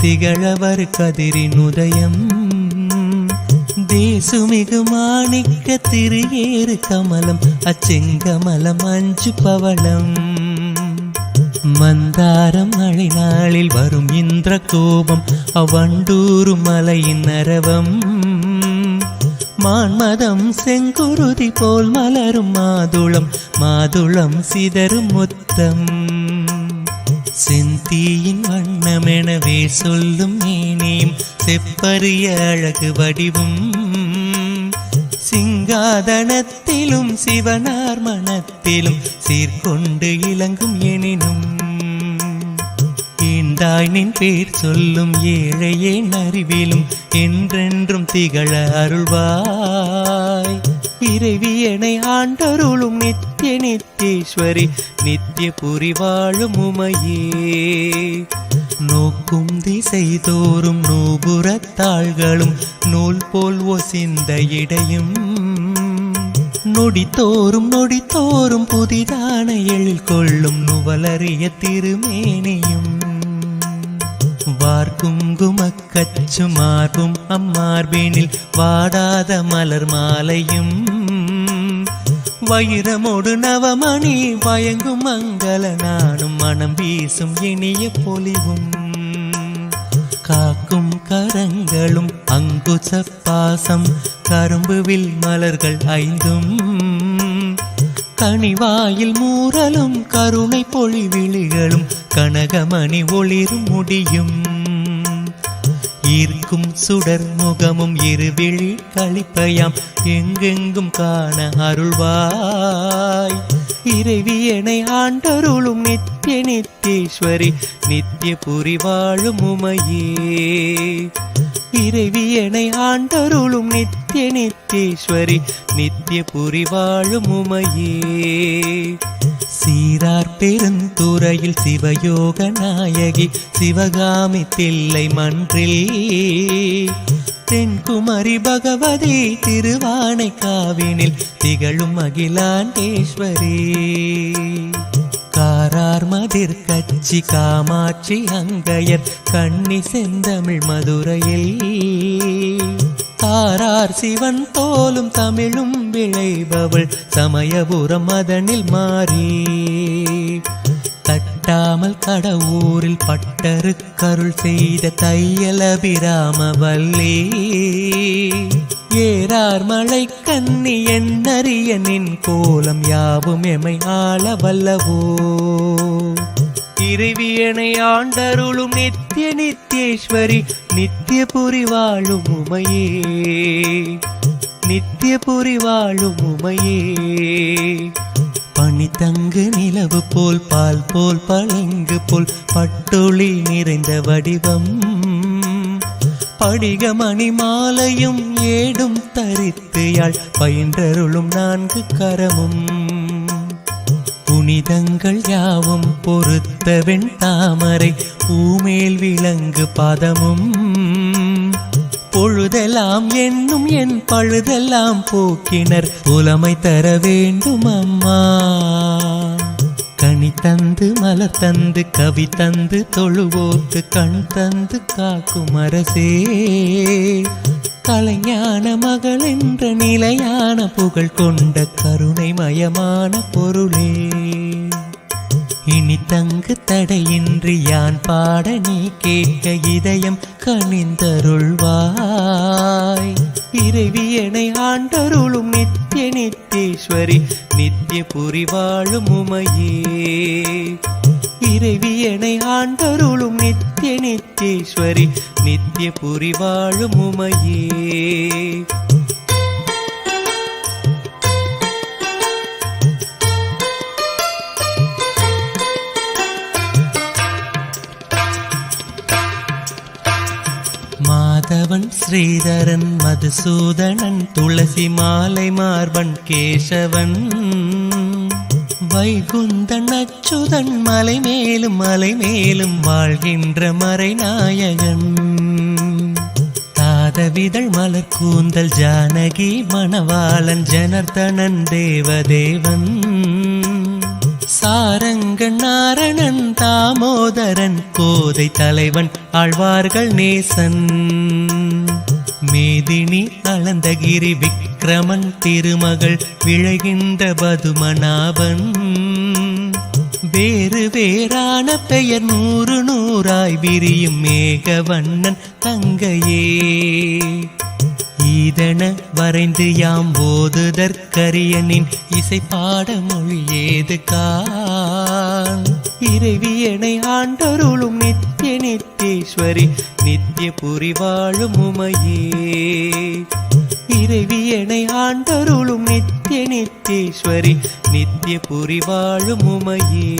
திகழவர் கதிரின் உதயம் தேசுமிகு மாணிக்க திரியேறு கமலம் அச்செங்கமலம் அஞ்சு பவளம் மந்தாரம் மழை நாளில் வரும் இந்திர கோபம் அவண்டூரும் மலையின் அரவம் மான்மதம் செங்குருதி போல் மலரும் மாதுளம் மாதுளம் சிதறும் முத்தம் செந்தீயின் வண்ணமெனவே சொல்லும் மேனியும் செப்பரிய அழகு வடிவும் சிங்காதனத்திலும் சிவனார் மனத்திலும் சீர்கொண்டு இளங்கும் எனினும் ஈந்தாய் நின் பேர் சொல்லும் ஏழையே அறிவிலும் என்றென்றும் திகழ அருள்வாய். இறைவியனை ஆண்டருளும் நித்திய நித்தேஸ்வரி நித்திய புரி வாழும் உமையே. நோக்கும் திசை தோறும் நூபுறத்தாள்களும் நூல் போல் ஒசிந்த இடையும் நொடித்தோறும் நொடித்தோறும் புதிதான எழில் கொள்ளும் நுவலறிய திருமேனியும் வார்குங்குமக்கச்சு மார்பும் அம்மார்பினில் வாடாத மலர் மாலையும் வைரமோடு நவமணி வயங்கும் மங்கள நானும் மனம் வீசும் இனிய பொலிவும் காக்கும் கரங்களும் அங்குச பாசம் கரும்புவில் மலர்கள் ஐந்தும் கனிவாயில் மூரலும் கருணை பொழிவிழிகளும் கனகமணி ஒளிரும் முடியும் ஈர்க்கும் சுடர் முகமும் இருவிழி களிப்பயாம் எங்கெங்கும் காண அருள்வாய். இறைவியனை ஆண்டருளும் நித்திய நித்தேஸ்வரி நித்திய புரி வாழும் உமையே. இறைவியனை ஆண்டருளும் நித்திய நித்தேஸ்வரி நித்திய புரி வாழும் உமையே. சீரார் பெருந்துறையில் சிவயோக நாயகி சிவகாமி தில்லை மன்றில் தென்குமரி பகவதி திருவானைக்காவினில் திகழும் அகிலாண்டேஸ்வரி. காரார் மதிர் கச்சி காமாட்சி அங்கையர் கண்ணி செந்தமிழ் மதுரையில் தாரார் சிவன் தோலும் தமிழும் விளைபவள் சமயபுரம் மதனில் மாறி தட்டாமல் கடவுரில் பட்டரு கருள் செய்த தையலபிராம வல்லே. ஏறார் மழை கண்ணி என்னறிய நின் கோலம் யாவும் எமை ஆள வல்லவோ. இறைவியனை ஆண்டருளும் நித்திய நித்தேஸ்வரி நித்திய புரி வாழும் உமையே. நித்திய புரி வாழும் உமையே. பனி தங்கு நிலவு போல் பால் போல் பளிங்கு போல் பட்டொளி நிறைந்த வடிவம் படிகமணி மாலையும் ஏடும் தரித்து யாழ் பயின்றருளும் நான்கு கரமும் புனிதங்கள் யாவும் பொறுத்த வெண் தாமரை பூமேல் விலங்கு பாதமும் பொழுதெல்லாம் என்னும் என் பழுதெல்லாம் போக்கினர் புலமை தர வேண்டும் அம்மா. கனி தந்து மலர் தந்து கவி தந்து தொழுவோர்க்கு கண் தந்து காக்கும் அரசே. கலைஞான மகள் என்ற நிலையான புகழ் கொண்ட கருணை மயமான பொருளே. இனி தங்கு தடையின்றி யான் பாட நீ கேட்க இதயம் கனிந்தருள்வாய். இறைவியனை ஆண்டருளும் நித்திய நித்தேஸ்வரி நித்திய புரி வாழும் உமையே. இறைவியனை ஆண்டருளும் நித்திய நித்தேஸ்வரி நித்திய புரி வாழும் உமையே. மாதவன் ஸ்ரீதரன் மதுசூதனன் துளசி மாலை மார்பன் கேசவன் வைகுந்தன் அச்சுதன் மலை மேலும் வாழ்கின்ற மறைநாயகன். தாதவிதழ் மலர் கூந்தல் ஜானகி மணவாளன் ஜனர்தனன் தேவதேவன் சாரங்கன் நாரணன் தாமோதரன் கோதை தலைவன் ஆழ்வார்கள் நேசன் மேதினி அளந்தகிரி விக்கிரமன் திருமகள் விழைகின்ற பதுமநாபன் வேறு வேறான பெயர் நூறு நூறாய் விரியும் மேகவண்ணன் தங்கையே. ஈதன வரைந்து யாம் ஓதுதற்கரியனின் இசை பாட மொழி ஏது கான். இறைவியனை ஆண்டருளும் நித்திய நித்தேஸ்வரி நித்திய புரி வாழும் உமையே. இறைவியனை ஆண்டருளும் நித்திய நித்தேஸ்வரி நித்திய புரி வாழும் உமையே.